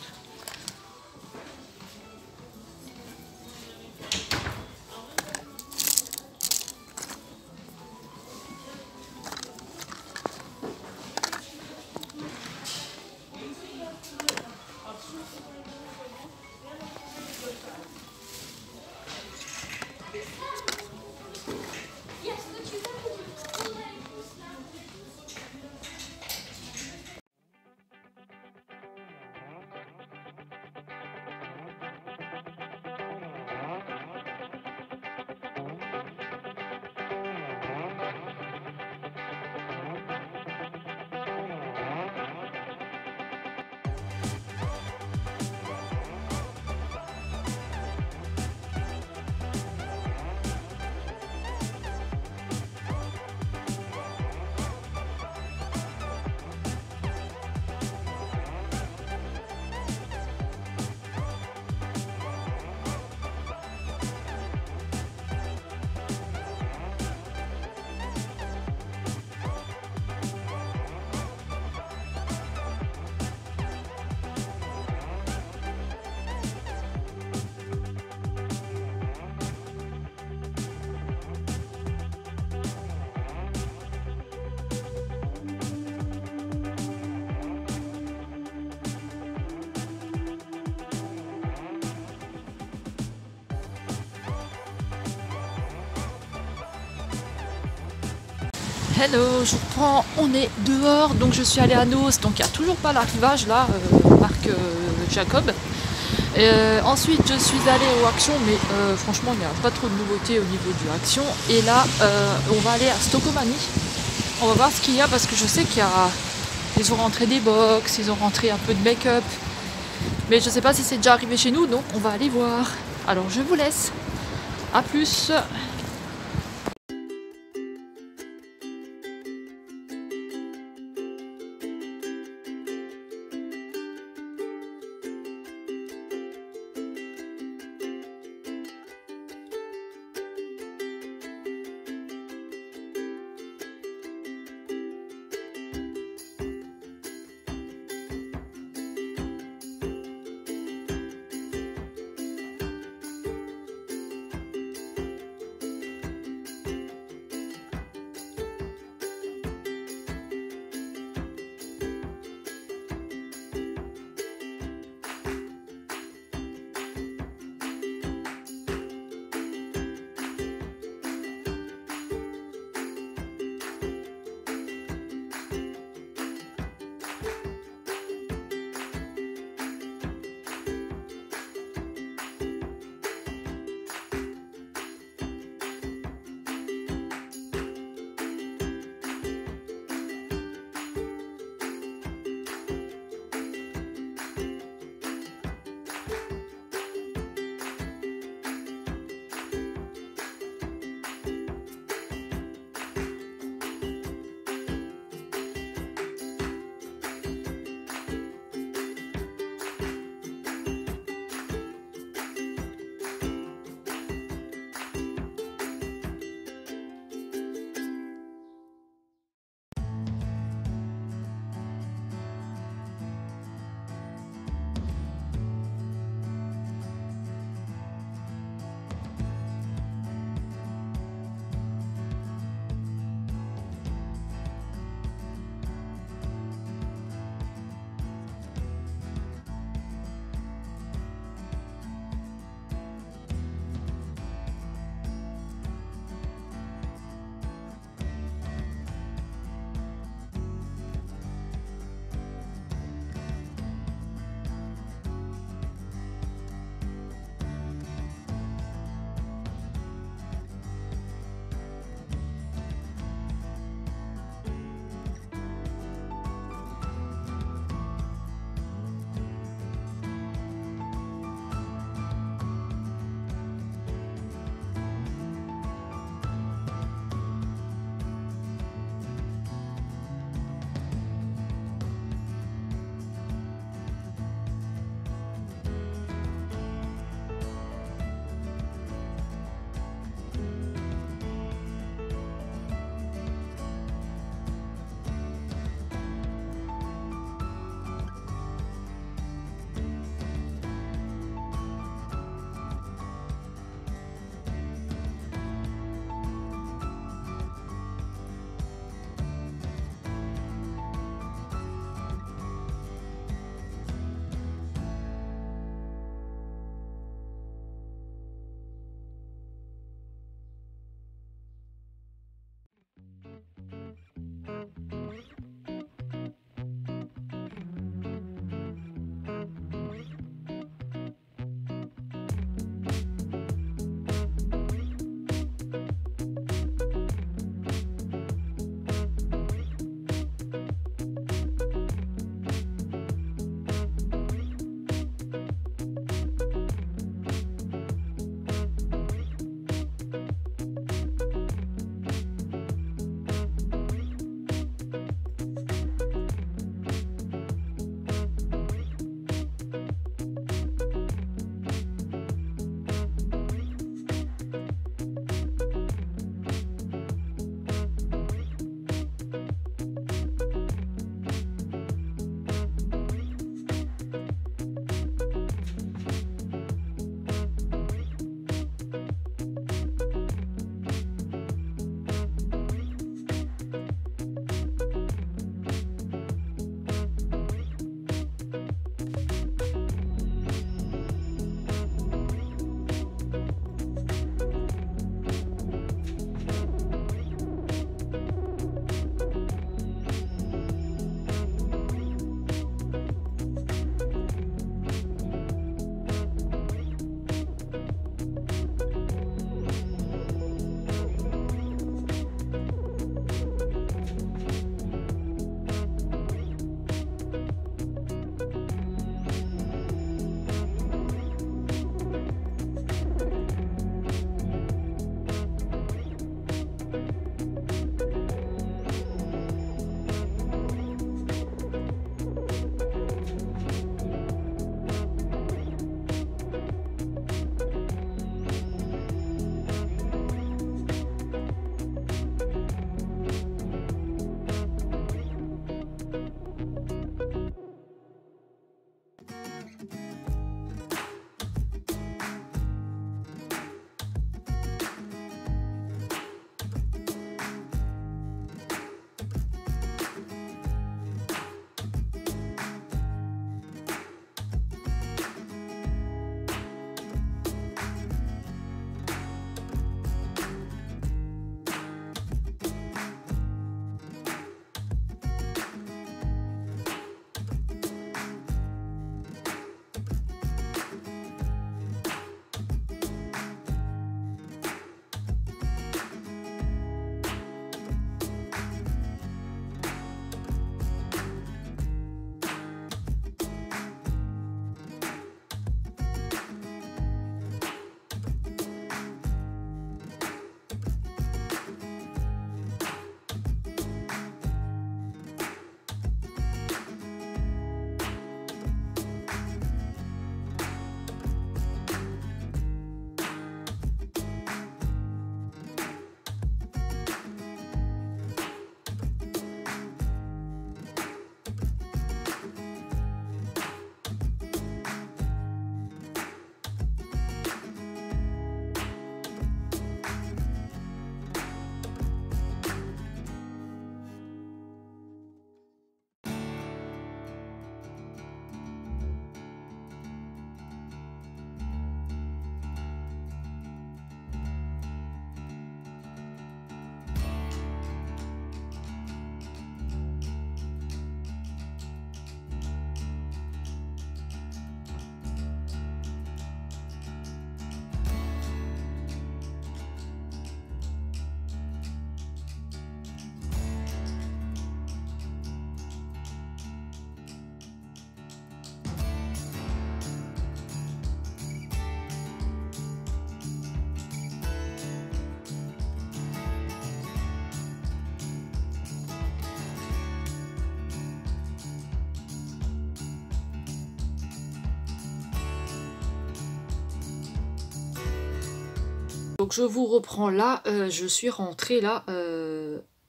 Hello, je reprends, on est dehors, donc je suis allée à Noz, donc il n'y a toujours pas l'arrivage là, marque Jacob. Ensuite je suis allée au Action, mais franchement il n'y a pas trop de nouveautés au niveau du Action. Et là on va aller à Stockomanie, on va voir ce qu'il y a parce que je sais qu'il y a... Ils ont rentré des box, ils ont rentré un peu de make-up. Mais je sais pas si c'est déjà arrivé chez nous, donc on va aller voir. Alors je vous laisse, à plus. Donc je vous reprends là, je suis rentrée là,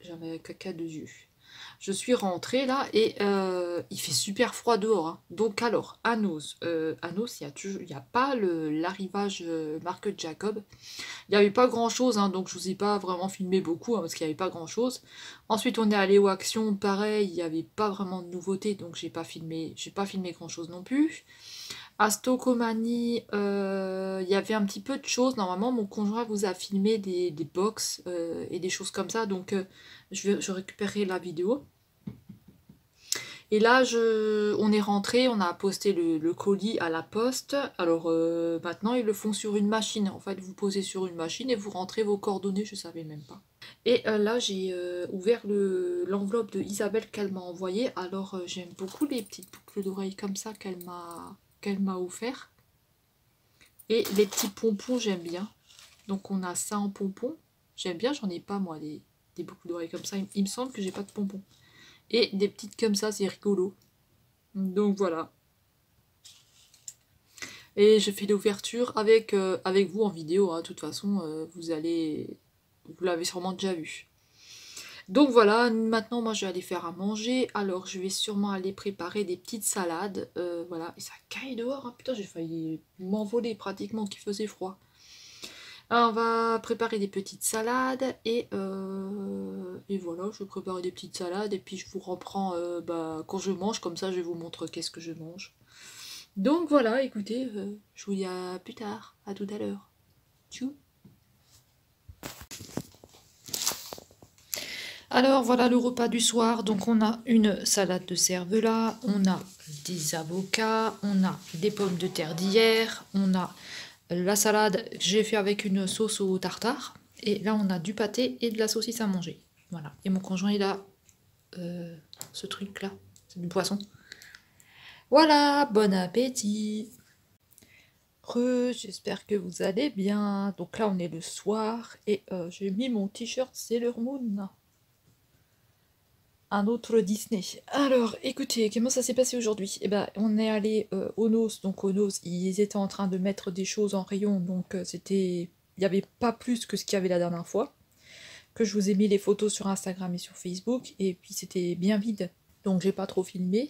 j'avais caca de yeux. Je suis rentrée là et il fait super froid dehors, hein. Donc alors, à Nos, il n'y a pas l'arrivage marque Jacob. Il n'y avait pas grand chose, hein, donc je vous ai pas vraiment filmé beaucoup, hein, parce qu'il n'y avait pas grand chose. Ensuite on est allé aux actions, pareil, il n'y avait pas vraiment de nouveautés, donc j'ai pas filmé grand chose non plus. À Stokomani, il y avait un petit peu de choses. Normalement, mon conjoint vous a filmé des box et des choses comme ça. Donc, je récupérerai la vidéo. Et là, on est rentré, on a posté le colis à la poste. Alors, maintenant, ils le font sur une machine. En fait, vous posez sur une machine et vous rentrez vos coordonnées. Je savais même pas. Et là, j'ai ouvert l'enveloppe de Isabelle qu'elle m'a envoyée. Alors, j'aime beaucoup les petites boucles d'oreilles comme ça qu'elle m'a offert. Et les petits pompons, j'aime bien. Donc on a ça en pompons. J'aime bien, j'en ai pas moi, des boucles d'oreilles comme ça. Il me semble que j'ai pas de pompons. Et des petites comme ça, c'est rigolo. Donc voilà. Et je fais l'ouverture avec vous en vidéo. Hein. De toute façon, vous l'avez sûrement déjà vu. Donc voilà, maintenant moi je vais aller faire à manger. Alors je vais sûrement aller préparer des petites salades. Voilà, et ça caille dehors. Hein. Putain, j'ai failli m'envoler pratiquement qu'il faisait froid. Alors, on va préparer des petites salades et voilà, je vais préparer des petites salades et puis je vous reprends quand je mange, comme ça je vous montre qu'est-ce que je mange. Donc voilà, écoutez, je vous dis à plus tard, à tout à l'heure. Tchou. Alors voilà le repas du soir, donc on a une salade de cervelas, on a des avocats, on a des pommes de terre d'hier, on a la salade que j'ai fait avec une sauce au tartare. Et là, on a du pâté et de la saucisse à manger. Voilà. Et mon conjoint, il a ce truc-là. C'est du poisson. Voilà, bon appétit. J'espère que vous allez bien. Donc là, on est le soir et j'ai mis mon t-shirt Sailor Moon. Un autre Disney. Alors, écoutez, comment ça s'est passé aujourd'hui? Eh ben, on est allé au Nos, donc au Nos, ils étaient en train de mettre des choses en rayon, donc il n'y avait pas plus que ce qu'il y avait la dernière fois, que je vous ai mis les photos sur Instagram et sur Facebook, et puis c'était bien vide, donc j'ai pas trop filmé.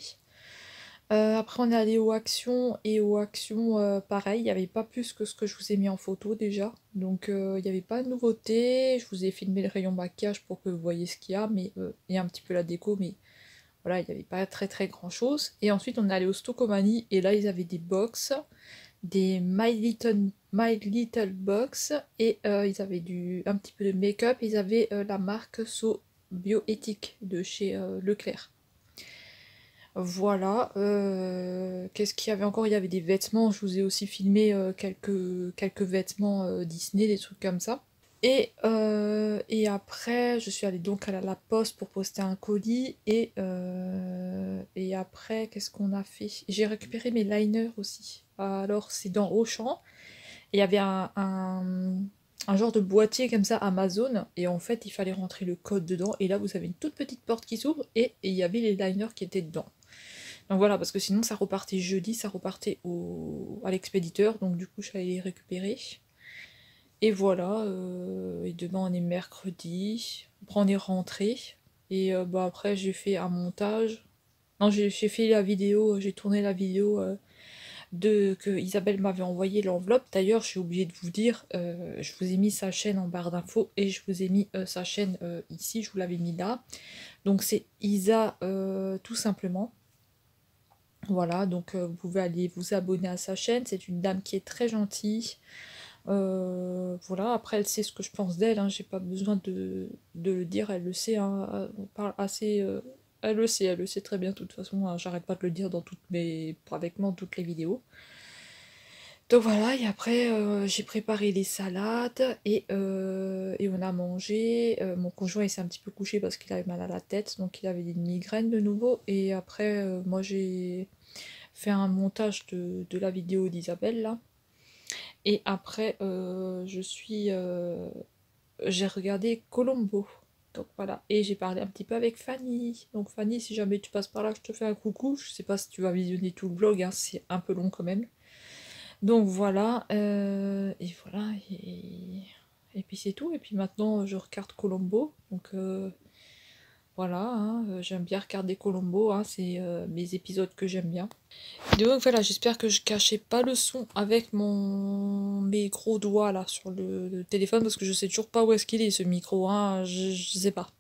Après on est allé aux actions, et aux actions pareil, il n'y avait pas plus que ce que je vous ai mis en photo déjà, donc il n'y avait pas de nouveauté. Je vous ai filmé le rayon maquillage pour que vous voyez ce qu'il y a, mais et un petit peu la déco, mais voilà, il n'y avait pas très très grand chose. Et ensuite on est allé au Stokomani, et là ils avaient des box, des My Little Box, et ils avaient un petit peu de make-up, ils avaient la marque So Bioéthique de chez Leclerc. Voilà, qu'est-ce qu'il y avait encore? Il y avait des vêtements, je vous ai aussi filmé quelques vêtements Disney, des trucs comme ça. Et après, je suis allée donc à la poste pour poster un colis, et après, qu'est-ce qu'on a fait? J'ai récupéré mes liners aussi. Alors, c'est dans Auchan, et il y avait un genre de boîtier comme ça Amazon, et en fait, il fallait rentrer le code dedans, et là, vous avez une toute petite porte qui s'ouvre, et il y avait les liners qui étaient dedans. Donc voilà, parce que sinon ça repartait jeudi, ça repartait à l'expéditeur, donc du coup je suis allée les récupérer. Et voilà, et demain on est mercredi, après on est rentré, et après j'ai fait un montage. Non, j'ai fait la vidéo, j'ai tourné la vidéo que Isabelle m'avait envoyé l'enveloppe. D'ailleurs, je suis obligée de vous dire, je vous ai mis sa chaîne en barre d'infos, et je vous ai mis sa chaîne ici, je vous l'avais mis là. Donc c'est Isa tout simplement. Voilà, donc vous pouvez aller vous abonner à sa chaîne, c'est une dame qui est très gentille. Voilà, après elle sait ce que je pense d'elle, hein, j'ai pas besoin de le dire, elle le sait, hein, on parle assez... elle le sait très bien de toute façon, hein, j'arrête pas de le dire pratiquement toutes les vidéos. Donc voilà, et après j'ai préparé les salades, et on a mangé. Mon conjoint il s'est un petit peu couché parce qu'il avait mal à la tête, donc il avait des migraines de nouveau, et après moi j'ai fait un montage de la vidéo d'Isabelle là. Et après, j'ai regardé Colombo. Donc voilà. Et j'ai parlé un petit peu avec Fanny. Donc Fanny, si jamais tu passes par là, je te fais un coucou. Je sais pas si tu vas visionner tout le vlog, hein, c'est un peu long quand même. Donc voilà. Et voilà. puis c'est tout. Et puis maintenant, je regarde Columbo. Donc voilà, hein, j'aime bien regarder Columbo, hein, c'est mes épisodes que j'aime bien. Donc voilà, j'espère que je cachais pas le son avec mes gros doigts là sur le téléphone, parce que je sais toujours pas où est-ce qu'il est ce micro, hein, je sais pas.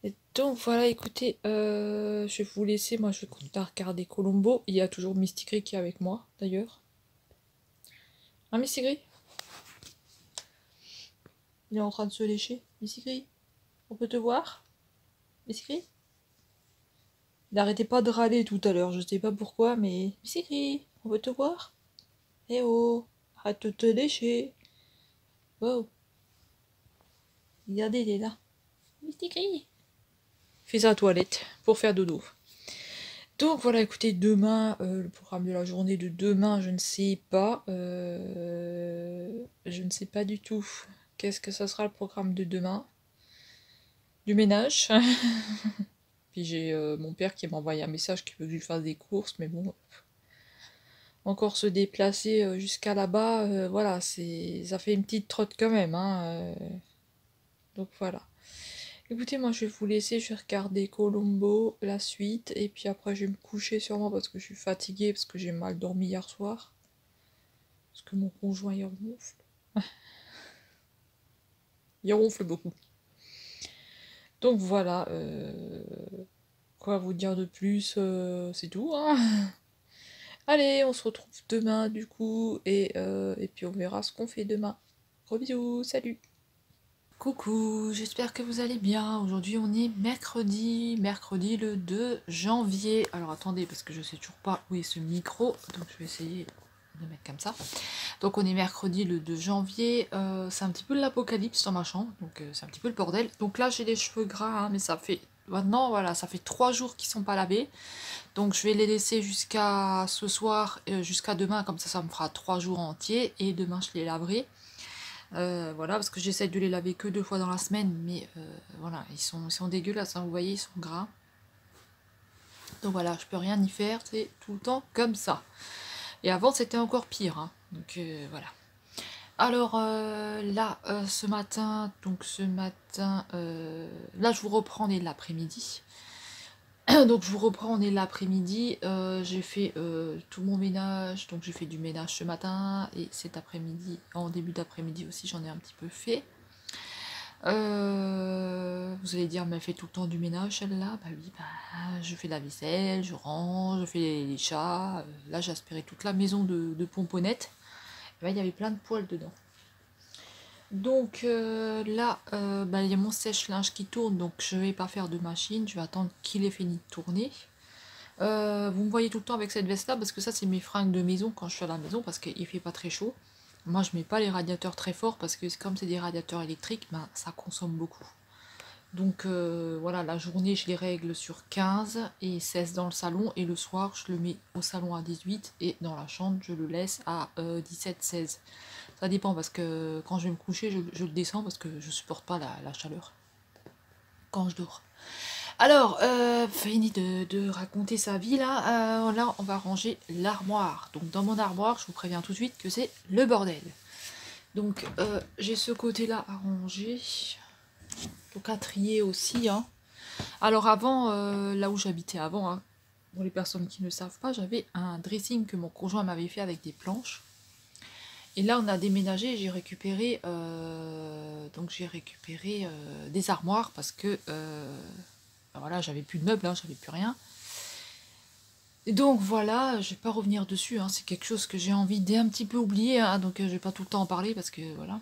Et donc voilà, écoutez, je vais vous laisser, moi je vais continuer à regarder Columbo. Il y a toujours Misty Gris qui est avec moi d'ailleurs. Hein, Misty Gris? Il est en train de se lécher. Misty Gris, on peut te voir? Misty Gris? Il n'arrêtait pas de râler tout à l'heure, je sais pas pourquoi, mais... Misty Gris, on veut te voir? Eh oh, arrête de te lécher. Wow, regardez, il est là. Misty Gris. Fais sa toilette pour faire dodo. Donc voilà, écoutez, demain, le programme de la journée de demain, je ne sais pas. Je ne sais pas du tout. Qu'est-ce que ça sera le programme de demain? Du ménage. Puis j'ai mon père qui m'a envoyé un message qui veut que je lui fasse des courses, mais bon, encore se déplacer jusqu'à là-bas, voilà, ça fait une petite trotte quand même, hein, donc voilà. Écoutez, moi je vais vous laisser, je vais regarder Columbo, la suite, et puis après je vais me coucher sûrement parce que je suis fatiguée, parce que j'ai mal dormi hier soir. Parce que mon conjoint il ronfle. Il ronfle beaucoup. Donc voilà, quoi vous dire de plus, c'est tout, hein. Allez, on se retrouve demain du coup, et puis on verra ce qu'on fait demain. Gros bisous, salut! Coucou, j'espère que vous allez bien. Aujourd'hui on est mercredi le 2 janvier. Alors attendez, parce que je sais toujours pas où est ce micro, donc je vais essayer de mettre comme ça. Donc on est mercredi le 2 janvier, c'est un petit peu l'apocalypse dans ma chambre, donc c'est un petit peu le bordel. Donc là j'ai les cheveux gras, hein, mais ça fait maintenant, voilà, ça fait 3 jours qu'ils sont pas lavés. Donc je vais les laisser jusqu'à ce soir, jusqu'à demain, comme ça me fera 3 jours entiers, et demain je les laverai. Voilà, parce que j'essaie de les laver que 2 fois dans la semaine, mais voilà, ils sont dégueulasses, hein, vous voyez, ils sont gras. Donc voilà, je peux rien y faire, c'est tout le temps comme ça. Et avant c'était encore pire, hein, donc voilà. Alors là, ce matin, là je vous reprends dès l'après-midi. Donc je vous reprends, on est l'après-midi, j'ai fait tout mon ménage, donc j'ai fait du ménage ce matin, et cet après-midi, en début d'après-midi aussi, j'en ai un petit peu fait. Vous allez dire, mais elle fait tout le temps du ménage celle-là? Bah oui, bah, je fais la vaisselle, je range, je fais les chats, là j'ai aspiré toute la maison de pomponnettes, et bah, il y avait plein de poils dedans. Donc là, bah, il y a mon sèche-linge qui tourne, donc je vais pas faire de machine, je vais attendre qu'il ait fini de tourner. Vous me voyez tout le temps avec cette veste là parce que ça c'est mes fringues de maison quand je suis à la maison parce qu'il fait pas très chaud. Moi je mets pas les radiateurs très forts parce que comme c'est des radiateurs électriques, ben, ça consomme beaucoup. Donc voilà, la journée je les règle sur 15 et 16 dans le salon, et le soir je le mets au salon à 18 et dans la chambre je le laisse à 17-16. Ça dépend parce que quand je vais me coucher je le descends parce que je supporte pas la chaleur quand je dors. Alors, fini de raconter sa vie là, là on va ranger l'armoire. Donc dans mon armoire, je vous préviens tout de suite que c'est le bordel. Donc j'ai ce côté là à ranger, donc à trier aussi, hein. Alors avant, là où j'habitais avant, hein, pour les personnes qui ne savent pas, j'avais un dressing que mon conjoint m'avait fait avec des planches. Et là on a déménagé, j'ai récupéré, des armoires parce que voilà, j'avais plus de meubles, hein, j'avais plus rien. Et donc voilà, je vais pas revenir dessus, hein, c'est quelque chose que j'ai envie d'un petit peu oublier, hein, donc je vais pas tout le temps en parler parce que voilà.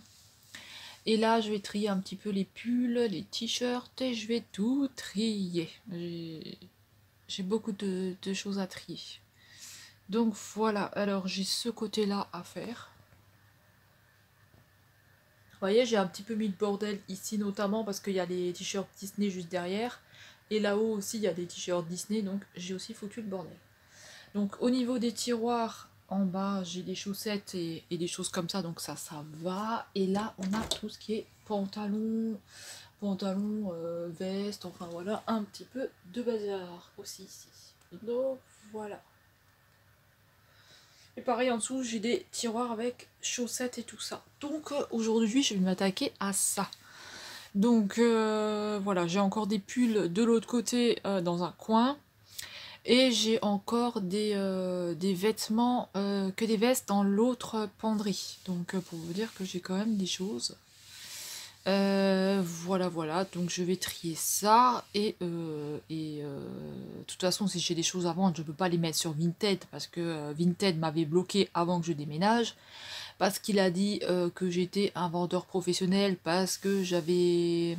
Et là, je vais trier un petit peu les pulls, les t-shirts, et je vais tout trier. J'ai beaucoup de choses à trier. Donc voilà, alors j'ai ce côté-là à faire. Vous voyez, j'ai un petit peu mis le bordel ici notamment parce qu'il y a les t-shirts Disney juste derrière. Et là-haut aussi, il y a des t-shirts Disney, donc j'ai aussi foutu le bordel. Donc au niveau des tiroirs, en bas, j'ai des chaussettes et des choses comme ça, donc ça va. Et là, on a tout ce qui est pantalon, veste, enfin voilà, un petit peu de bazar aussi ici. Donc voilà. Et pareil en dessous j'ai des tiroirs avec chaussettes et tout ça. Donc aujourd'hui je vais m'attaquer à ça. Donc voilà, j'ai encore des pulls de l'autre côté dans un coin. Et j'ai encore des vêtements, que des vestes dans l'autre penderie. Donc pour vous dire que j'ai quand même des choses. Voilà, voilà, donc je vais trier ça. De toute façon, si j'ai des choses à vendre, je peux pas les mettre sur Vinted parce que Vinted m'avait bloqué avant que je déménage. Parce qu'il a dit que j'étais un vendeur professionnel, parce que j'avais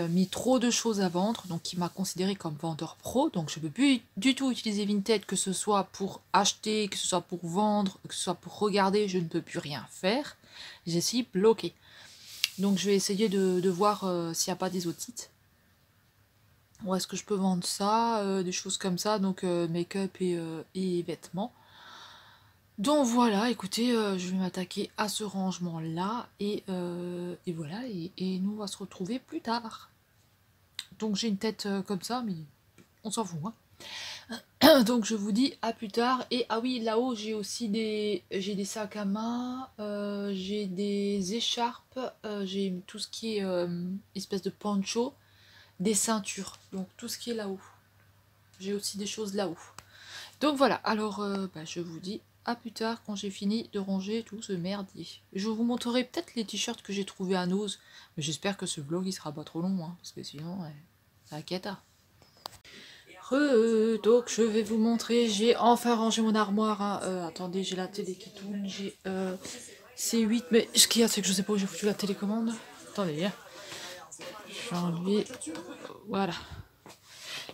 mis trop de choses à vendre, donc il m'a considéré comme vendeur pro, donc je ne peux plus du tout utiliser Vinted, que ce soit pour acheter, que ce soit pour vendre, que ce soit pour regarder, je ne peux plus rien faire. Je suis bloquée. Donc je vais essayer de voir s'il n'y a pas des autres sites. Où est-ce que je peux vendre ça, des choses comme ça, donc make-up et vêtements. Donc voilà, écoutez, je vais m'attaquer à ce rangement-là, et voilà, et nous on va se retrouver plus tard. Donc j'ai une tête comme ça, mais on s'en fout, hein. Donc je vous dis à plus tard, et ah oui, là-haut j'ai aussi j'ai des sacs à main, j'ai des écharpes, j'ai tout ce qui est espèce de poncho, des ceintures, donc tout ce qui est là-haut. J'ai aussi des choses là-haut. Donc voilà, alors je vous dis à plus tard quand j'ai fini de ranger tout ce merdier. Je vous montrerai peut-être les t-shirts que j'ai trouvés à Nose, mais j'espère que ce vlog il sera pas trop long, hein, parce que sinon, c'est la cata. Donc je vais vous montrer, j'ai enfin rangé mon armoire, hein. Attendez, j'ai la télé qui tourne, j'ai C8, mais ce qu'il y a c'est que je sais pas où j'ai foutu la télécommande. Attendez, hein. Je vais enlever, voilà.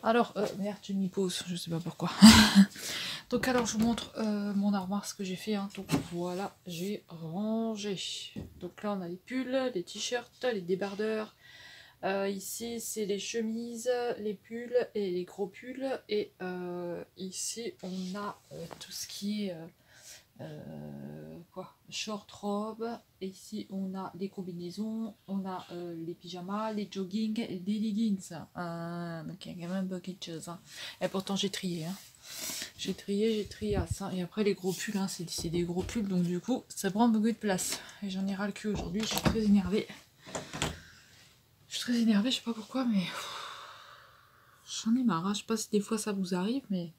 Alors, merde, j'ai mis pause, je sais pas pourquoi. Donc alors je vous montre mon armoire, ce que j'ai fait, hein. Donc voilà, j'ai rangé. Donc là on a les pulls, les t-shirts, les débardeurs. Ici c'est les chemises, les pulls et les gros pulls. Et ici on a tout ce qui est short robe. Et ici on a les combinaisons, on a les pyjamas, les jogging et des leggings. Donc il y a quand même beaucoup de choses, hein. Et pourtant j'ai trié, hein. J'ai trié à ça. Et après les gros pulls, hein, c'est des gros pulls, donc du coup ça prend beaucoup de place. Et j'en ai ras le cul aujourd'hui, je suis très énervée. Je suis très énervée, je sais pas pourquoi, mais j'en ai marre, hein. Je sais pas si des fois ça vous arrive, mais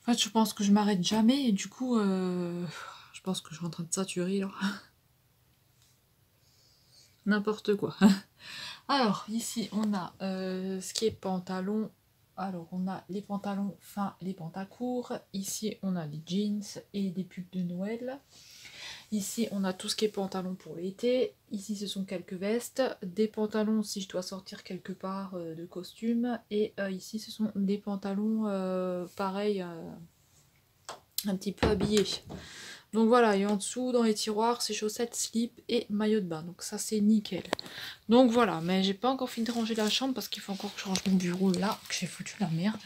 en fait je pense que je m'arrête jamais, et du coup je pense que je suis en train de saturer là. N'importe quoi. Alors ici on a ce qui est pantalon. Alors on a les pantalons fins, les pantacourts. Ici on a les jeans et des pulls de Noël. Ici on a tout ce qui est pantalon pour l'été. Ici ce sont quelques vestes, des pantalons si je dois sortir quelque part de costume. Et ici ce sont des pantalons pareil, un petit peu habillés. Donc voilà, et en dessous dans les tiroirs c'est chaussettes, slips et maillot de bain. Donc ça c'est nickel. Donc voilà, mais j'ai pas encore fini de ranger la chambre parce qu'il faut encore que je range mon bureau là, que j'ai foutu la merde.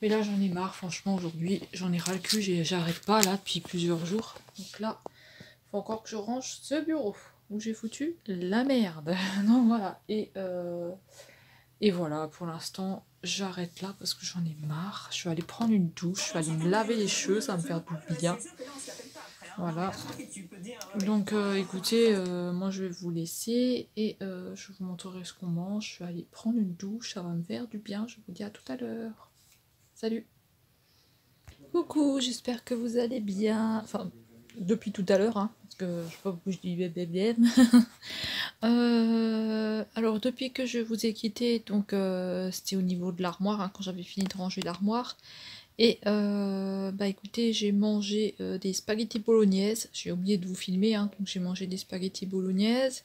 Mais là j'en ai marre, franchement aujourd'hui j'en ai ras le cul, j'arrête pas là depuis plusieurs jours. Donc là, il faut encore que je range ce bureau où j'ai foutu la merde. Donc voilà, et voilà, pour l'instant j'arrête là parce que j'en ai marre. Je vais aller prendre une douche, je vais aller me laver les cheveux, ça va me faire du bien. Voilà, donc écoutez, moi je vais vous laisser, et je vous montrerai ce qu'on mange. Je vais aller prendre une douche, ça va me faire du bien. Je vous dis à tout à l'heure. Salut. Coucou, j'espère que vous allez bien. Enfin, depuis tout à l'heure, hein, parce que je sais pas pourquoi je dis bien. Alors depuis que je vous ai quitté, donc c'était au niveau de l'armoire, hein, quand j'avais fini de ranger l'armoire. Et écoutez, j'ai mangé des spaghettis bolognaises. J'ai oublié de vous filmer, hein, donc j'ai mangé des spaghettis bolognaises.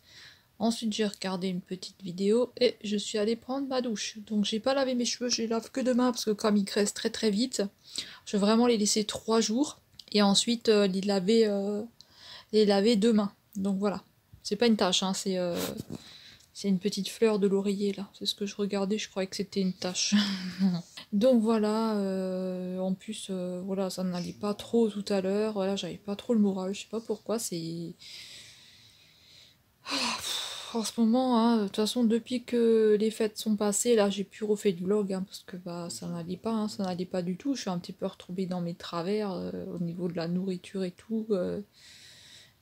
Ensuite j'ai regardé une petite vidéo et je suis allée prendre ma douche. Donc j'ai pas lavé mes cheveux, je les lave que demain parce que comme ils crèvent très très vite, je vais vraiment les laisser 3 jours. Et ensuite les laver demain. Donc voilà. C'est pas une tache, hein, c'est une petite fleur de l'oreiller là. C'est ce que je regardais, je croyais que c'était une tache. Donc voilà, en plus, voilà, ça n'allait pas trop tout à l'heure. Voilà, j'avais pas trop le moral, je sais pas pourquoi, c'est... En ce moment, hein, de toute façon, depuis que les fêtes sont passées, là, j'ai plus refait de vlog, hein, parce que bah, ça n'allait pas, hein, ça n'allait pas du tout. Je suis un petit peu retombée dans mes travers au niveau de la nourriture et tout.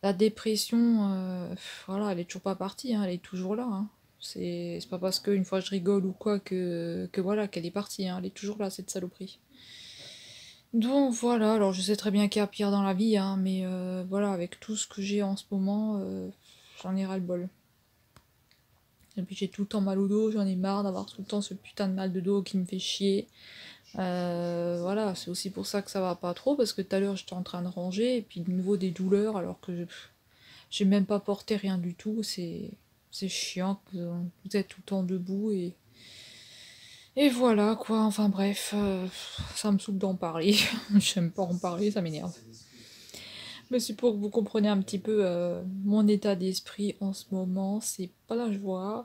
La dépression, voilà, elle est toujours pas partie, hein, elle est toujours là. Hein. C'est pas parce qu'une fois je rigole ou quoi que voilà, qu'elle est partie, hein, elle est toujours là, cette saloperie. Donc voilà, alors je sais très bien qu'il y a pire dans la vie, hein, mais voilà, avec tout ce que j'ai en ce moment, j'en ai ras-le-bol. Et puis j'ai tout le temps mal au dos, j'en ai marre d'avoir tout le temps ce putain de mal de dos qui me fait chier. Voilà, c'est aussi pour ça que ça va pas trop, parce que tout à l'heure j'étais en train de ranger, et puis de nouveau des douleurs, alors que j'ai même pas porté rien du tout, c'est chiant, que vous êtes tout le temps debout, et voilà quoi, enfin bref, ça me saoule d'en parler, j'aime pas en parler, ça m'énerve. Mais c'est pour que vous compreniez un petit peu mon état d'esprit en ce moment, c'est pas la joie,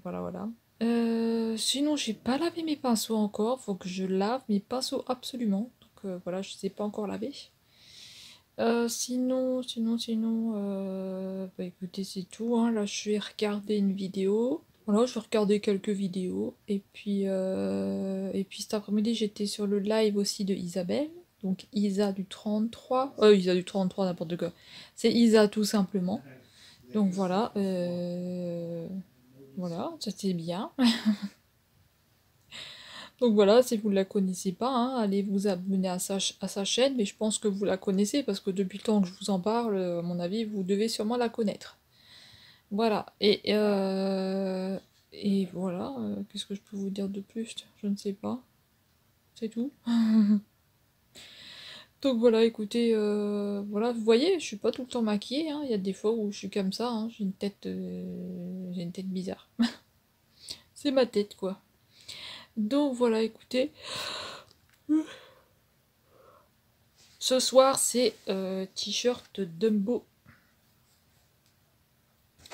voilà voilà. Sinon j'ai pas lavé mes pinceaux encore, faut que je lave mes pinceaux absolument, donc voilà, je les ai pas encore lavés. Sinon, bah écoutez, c'est tout, hein. Là je vais regarder une vidéo. Voilà, je vais regarder quelques vidéos. Et puis cet après-midi, j'étais sur le live aussi de Isabelle. Donc Isa du 33. Isa du 33, n'importe quoi. C'est Isa tout simplement. Donc voilà. Voilà, ça c'est bien. Donc voilà, si vous ne la connaissez pas, hein, allez vous abonner à sa chaîne. Mais je pense que vous la connaissez parce que depuis le temps que je vous en parle, à mon avis, vous devez sûrement la connaître. Voilà, et voilà, qu'est-ce que je peux vous dire de plus? Je ne sais pas, c'est tout. Donc voilà, écoutez, voilà, vous voyez, je suis pas tout le temps maquillée, hein. Il y a des fois où je suis comme ça, hein, j'ai une tête bizarre. C'est ma tête, quoi. Donc voilà, écoutez, ce soir c'est t-shirt Dumbo.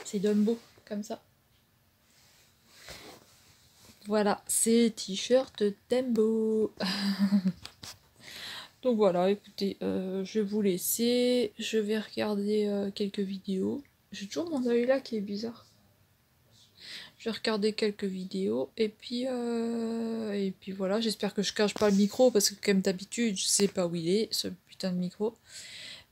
C'est Dumbo, comme ça. Voilà, c'est t-shirt Dumbo. Donc voilà, écoutez, je vais vous laisser. Je vais regarder quelques vidéos. J'ai toujours mon œil là qui est bizarre. Je vais regarder quelques vidéos et puis voilà, j'espère que je cache pas le micro parce que comme d'habitude, je sais pas où il est, ce putain de micro.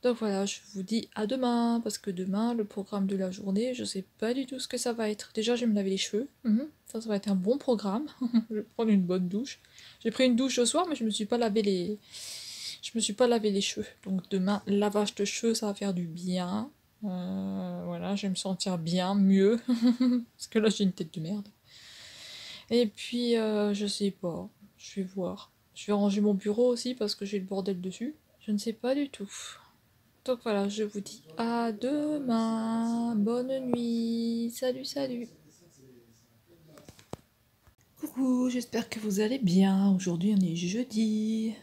Donc voilà, je vous dis à demain parce que demain, le programme de la journée, je sais pas du tout ce que ça va être. Déjà, je vais me laver les cheveux. Ça va être un bon programme. Je vais prendre une bonne douche. J'ai pris une douche ce soir, mais je me suis pas lavé les cheveux. Donc demain, lavage de cheveux, ça va faire du bien. Voilà, je vais me sentir bien, mieux. Parce que là, j'ai une tête de merde. Et puis, je sais pas. Je vais voir. Je vais ranger mon bureau aussi parce que j'ai le bordel dessus. Je ne sais pas du tout. Donc voilà, je vous dis à demain. Bonne nuit. Salut, salut. Coucou, j'espère que vous allez bien. Aujourd'hui, on est jeudi.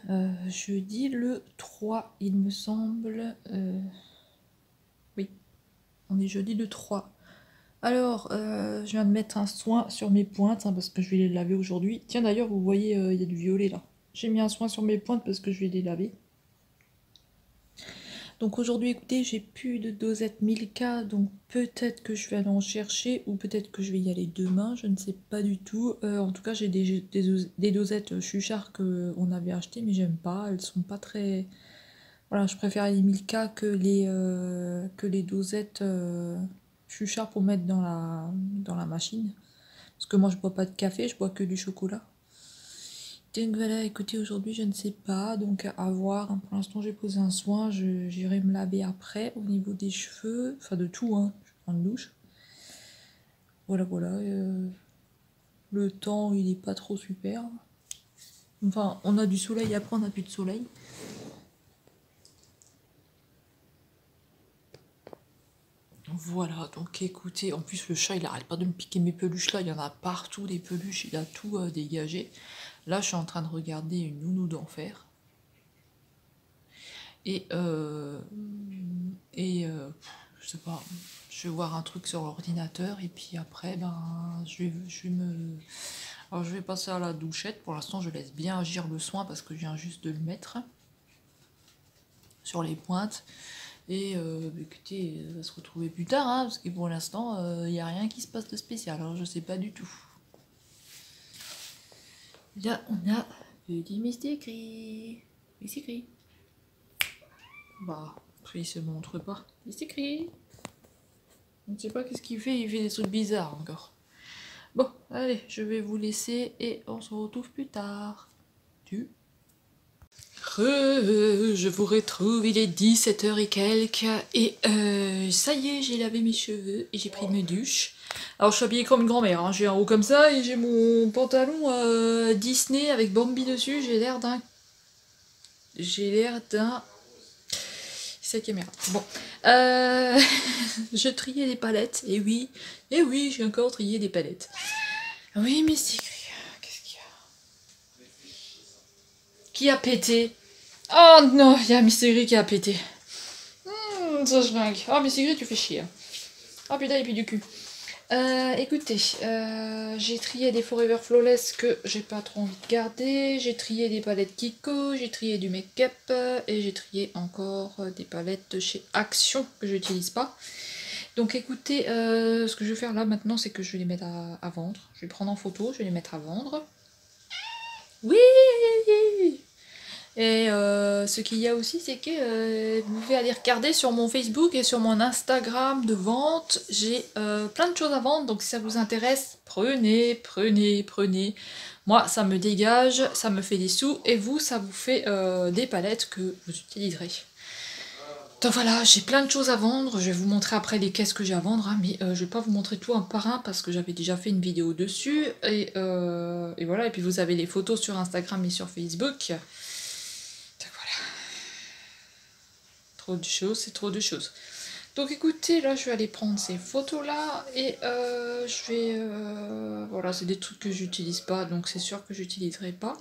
Jeudi le 3, il me semble. Oui, on est jeudi le 3. Alors, je viens de mettre un soin sur mes pointes hein, parce que je vais les laver aujourd'hui. Tiens, d'ailleurs, vous voyez, il y a du violet là. J'ai mis un soin sur mes pointes parce que je vais les laver. Donc aujourd'hui, écoutez, j'ai plus de dosette 1000K, donc peut-être que je vais aller en chercher ou peut-être que je vais y aller demain, je ne sais pas du tout. En tout cas, j'ai des dosettes Chuchard qu'on avait achetées, mais j'aime pas, elles sont pas très... Voilà, je préfère les 1000K que les dosettes Chuchard pour mettre dans la machine. Parce que moi, je bois pas de café, je bois que du chocolat. Donc voilà, écoutez, aujourd'hui je ne sais pas, donc à voir. Pour l'instant j'ai posé un soin, j'irai me laver après au niveau des cheveux, enfin de tout, hein. Je prends une douche. Voilà, voilà. Le temps il est pas trop super. Enfin, on a du soleil, après on n'a plus de soleil. Voilà, donc écoutez, en plus le chat il arrête pas de me piquer mes peluches là, il y en a partout des peluches, il a tout dégagé. Là je suis en train de regarder une nounou d'enfer. Et, je sais pas, je vais voir un truc sur l'ordinateur et puis après, ben, alors je vais passer à la douchette. Pour l'instant, je laisse bien agir le soin parce que je viens juste de le mettre sur les pointes. Et écoutez, on va se retrouver plus tard, hein, parce que pour l'instant, il n'y a rien qui se passe de spécial, alors je sais pas du tout. Là, on a petit Mysticry. Mysticry. Bah, après il se montre pas. Mysticry. On ne sait pas qu'est-ce qu'il fait, il fait des trucs bizarres encore. Bon, allez, je vais vous laisser et on se retrouve plus tard. Je vous retrouve, il est 17h et quelques, et ça y est, j'ai lavé mes cheveux et j'ai pris mes douches. Alors je suis habillée comme une grand-mère, hein. J'ai un haut comme ça et j'ai mon pantalon Disney avec Bambi dessus, j'ai l'air d'un... C'est la caméra. Bon, je triais des palettes, et oui, j'ai encore trié des palettes. Oui, mais c'est... Qu'est-ce qu'il y a? Qui a pété? Oh non, il y a Mystigry qui a pété. Ça je ringue. Oh Mystigry, tu fais chier. Oh putain, il pue du cul. Écoutez, j'ai trié des Forever Flawless que j'ai pas trop envie de garder. J'ai trié des palettes Kiko, j'ai trié du make-up et j'ai trié encore des palettes de chez Action que je n'utilise pas. Donc écoutez, ce que je vais faire là maintenant, c'est que je vais les mettre à vendre. Je vais prendre en photo, je vais les mettre à vendre. Oui! Et ce qu'il y a aussi, c'est que vous pouvez aller regarder sur mon Facebook et sur mon Instagram de vente. J'ai plein de choses à vendre, donc si ça vous intéresse, prenez, prenez, prenez. Moi, ça me dégage, ça me fait des sous, et vous, ça vous fait des palettes que vous utiliserez. Donc voilà, j'ai plein de choses à vendre, je vais vous montrer après les caisses que j'ai à vendre, hein, mais je vais pas vous montrer tout un par un parce que j'avais déjà fait une vidéo dessus, et voilà, et puis vous avez les photos sur Instagram et sur Facebook. Trop de choses, c'est trop de choses. Donc écoutez, là je vais aller prendre ces photos là et je vais... voilà, c'est des trucs que j'utilise pas, donc c'est sûr que j'utiliserai pas.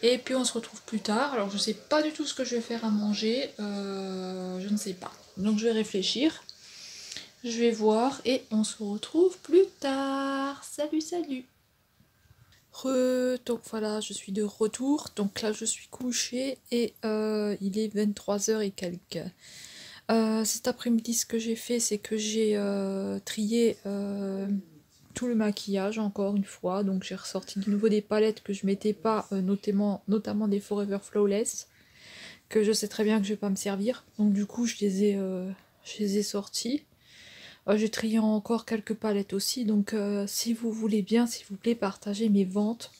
Et puis on se retrouve plus tard. Alors je sais pas du tout ce que je vais faire à manger, je ne sais pas. Donc je vais réfléchir, je vais voir et on se retrouve plus tard. Salut, salut. Donc voilà, je suis de retour. Donc là je suis couchée et il est 23h et quelques. Cet après-midi, ce que j'ai fait, c'est que j'ai trié tout le maquillage encore une fois. Donc j'ai ressorti de nouveau des palettes que je mettais pas, notamment des Forever Flawless, que je sais très bien que je vais pas me servir. Donc du coup, je les ai sorties. J'ai trié encore quelques palettes aussi. Donc si vous voulez bien, s'il vous plaît, partagez mes ventes.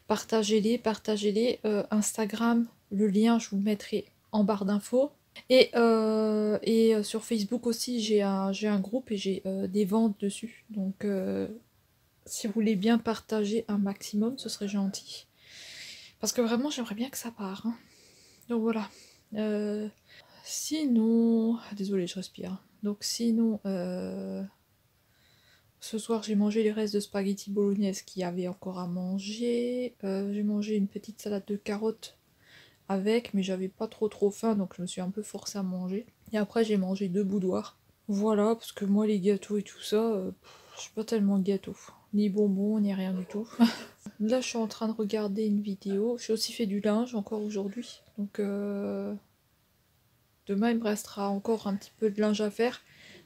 Partagez-les, partagez-les. Instagram, le lien, je vous le mettrai en barre d'infos. Et sur Facebook aussi, j'ai un groupe et j'ai des ventes dessus. Donc, si vous voulez bien partager un maximum, ce serait gentil. Parce que vraiment, j'aimerais bien que ça parte. Hein. Donc voilà. Sinon... Désolée, je respire. Donc sinon... Ce soir, j'ai mangé les restes de spaghetti bolognaise qu'il y avait encore à manger. J'ai mangé une petite salade de carottes avec, mais j'avais pas trop faim, donc je me suis un peu forcée à manger. Et après, j'ai mangé 2 boudoirs. Voilà, parce que moi, les gâteaux et tout ça, je suis pas tellement gâteau. Ni bonbons, ni rien du tout. Là, je suis en train de regarder une vidéo. J'ai aussi fait du linge encore aujourd'hui. Donc, demain, il me restera encore un petit peu de linge à faire.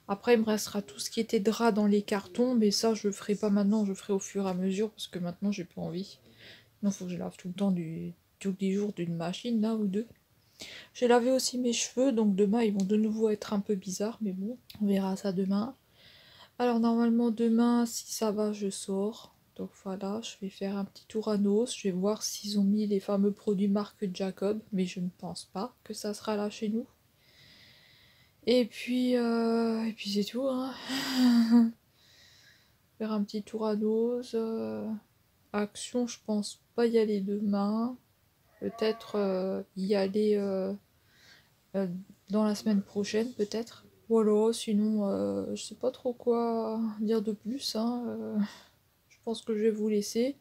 Après, il me restera tout ce qui était drap dans les cartons, mais ça, je le ferai pas maintenant, je le ferai au fur et à mesure, parce que maintenant, j'ai pas envie. Non, faut que je lave tout le temps, tous les jours d'une machine, là, ou deux. J'ai lavé aussi mes cheveux, donc demain, ils vont de nouveau être un peu bizarres, mais bon, on verra ça demain. Alors, normalement, demain, si ça va, je sors. Donc voilà, je vais faire un petit tour à Nos, je vais voir s'ils ont mis les fameux produits marque Jacob, mais je ne pense pas que ça sera là chez nous. Et puis c'est tout, hein. Faire un petit tour à Nos. Action, je pense pas y aller demain. Peut-être y aller dans la semaine prochaine, peut-être. Voilà, sinon, je sais pas trop quoi dire de plus, hein. Je pense que je vais vous laisser.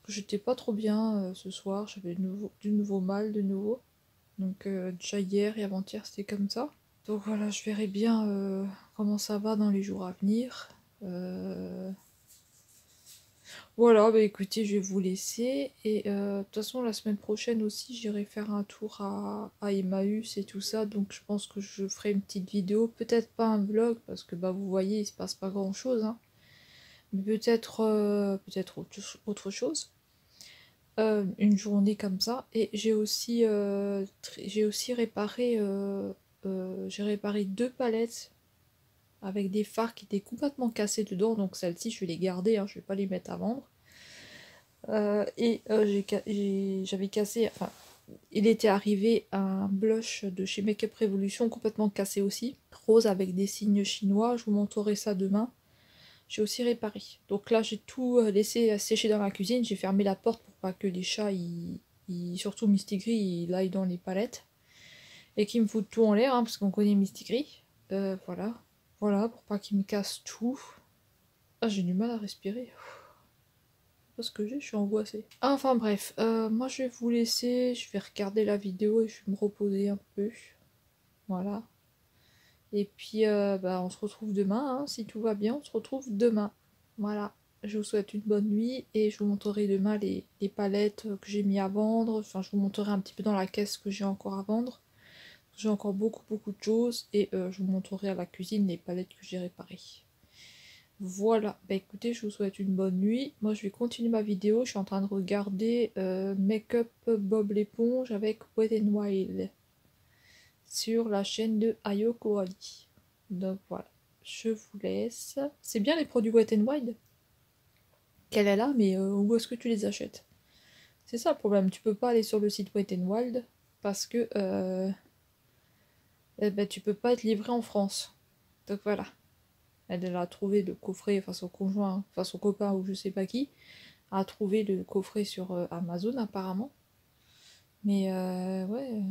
J'étais pas trop bien ce soir, j'avais du nouveau mal, de nouveau. Donc déjà hier et avant-hier, c'était comme ça. Donc voilà, je verrai bien comment ça va dans les jours à venir. Voilà, bah écoutez, je vais vous laisser. Et de toute façon, la semaine prochaine aussi, j'irai faire un tour à Emmaüs et tout ça. Donc je pense que je ferai une petite vidéo. Peut-être pas un vlog, parce que bah vous voyez, il se passe pas grand-chose, hein. Mais peut-être peut-être autre chose. Une journée comme ça. Et j'ai aussi réparé, j'ai réparé 2 palettes avec des phares qui étaient complètement cassés dedans. Donc celles-ci, je vais les garder, hein, je vais pas les mettre à vendre. J'avais cassé, enfin, il était arrivé un blush de chez Makeup Revolution complètement cassé aussi, rose avec des signes chinois, je vous montrerai ça demain. J'ai aussi réparé. Donc là j'ai tout laissé sécher dans la cuisine, j'ai fermé la porte pour pas que les chats, surtout Mistigris, il aille dans les palettes. Et qu'ils me foutent tout en l'air, hein, parce qu'on connaît Mistigris. Voilà. Voilà, pour pas qu'ils me cassent tout. Ah, j'ai du mal à respirer. Parce que je suis angoissée. Enfin bref, moi je vais vous laisser, je vais regarder la vidéo et je vais me reposer un peu. Voilà. Et puis bah, on se retrouve demain, hein, si tout va bien, on se retrouve demain. Voilà. Je vous souhaite une bonne nuit et je vous montrerai demain les palettes que j'ai mis à vendre. Enfin, je vous montrerai un petit peu dans la caisse que j'ai encore à vendre. J'ai encore beaucoup de choses et je vous montrerai à la cuisine les palettes que j'ai réparées. Voilà, bah écoutez, je vous souhaite une bonne nuit. Moi je vais continuer ma vidéo, je suis en train de regarder Make-up Bob l'éponge avec Wet n Wild sur la chaîne de Ayo Coralie. Donc voilà, je vous laisse. C'est bien les produits Wet n Wild qu'elle est là, mais où est-ce que tu les achètes? C'est ça le problème, tu peux pas aller sur le site Wet n Wild parce que ben, tu peux pas être livré en France. Donc voilà. Elle a trouvé le coffret, enfin son conjoint, enfin son copain ou je sais pas qui, a trouvé le coffret sur Amazon apparemment. Mais ouais,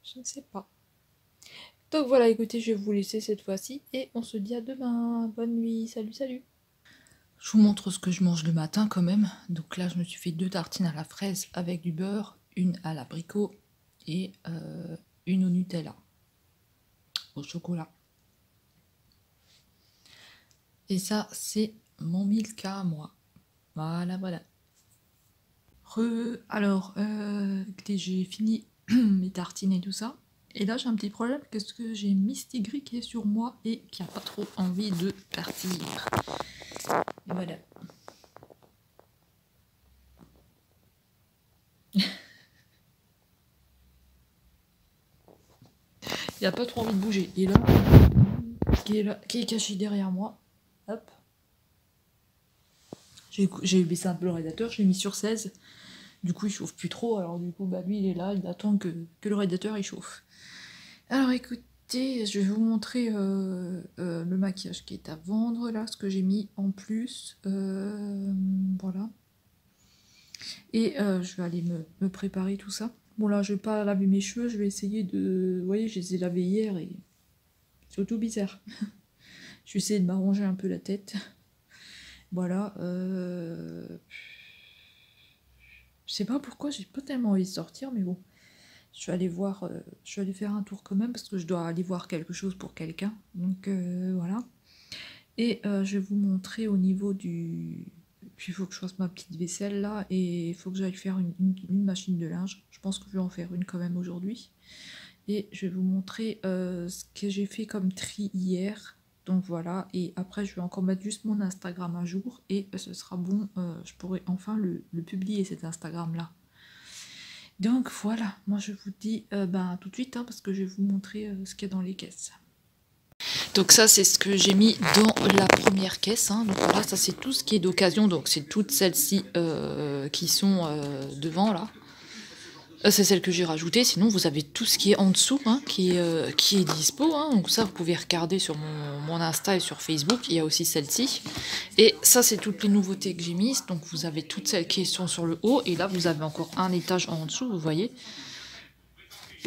je ne sais pas. Donc voilà, écoutez, je vais vous laisser cette fois-ci et on se dit à demain. Bonne nuit, salut, salut. Je vous montre ce que je mange le matin quand même. Donc là, je me suis fait 2 tartines à la fraise avec du beurre, une à l'abricot et une au Nutella, au chocolat. Et ça, c'est mon Milka à moi. Voilà, voilà. Alors, écoutez, j'ai fini mes tartines et tout ça. Et là, j'ai un petit problème parce que j'ai Mistigris qui est sur moi et qui a pas trop envie de partir. Et voilà. Il a pas trop envie de bouger. Et là, qui est caché derrière moi. Hop. J'ai baissé un peu le radiateur, je l'ai mis sur 16. Du coup, il chauffe plus trop. Alors, du coup, bah, lui, il est là, il attend que le radiateur il chauffe. Alors, écoutez, je vais vous montrer le maquillage qui est à vendre, là, ce que j'ai mis en plus. Voilà. Et je vais aller me préparer tout ça. Bon, là, je vais pas laver mes cheveux, je vais essayer de... Vous voyez, je les ai lavés hier et c'est tout bizarre. Je vais essayer de m'arranger un peu la tête. Voilà. Je sais pas pourquoi, j'ai pas tellement envie de sortir, mais bon. Je vais aller voir, je vais aller faire un tour quand même parce que je dois aller voir quelque chose pour quelqu'un. Donc voilà. Et je vais vous montrer au niveau du... Puis il faut que je fasse ma petite vaisselle là et il faut que j'aille faire une machine de linge. Je pense que je vais en faire une quand même aujourd'hui. Et je vais vous montrer ce que j'ai fait comme tri hier. Donc voilà, et après je vais encore mettre juste mon Instagram à jour et ce sera bon, je pourrai enfin le publier cet Instagram là. Donc voilà, moi je vous dis ben, tout de suite, hein, parce que je vais vous montrer ce qu'il y a dans les caisses. Donc ça c'est ce que j'ai mis dans la première caisse, hein. Donc voilà, ça c'est tout ce qui est d'occasion, donc c'est toutes celles-ci qui sont devant là. C'est celle que j'ai rajoutée, sinon vous avez tout ce qui est en dessous, hein, qui est dispo, hein. Donc ça vous pouvez regarder sur mon Insta et sur Facebook, il y a aussi celle-ci. Et ça c'est toutes les nouveautés que j'ai mises, donc vous avez toutes celles qui sont sur le haut, et là vous avez encore un étage en dessous, vous voyez.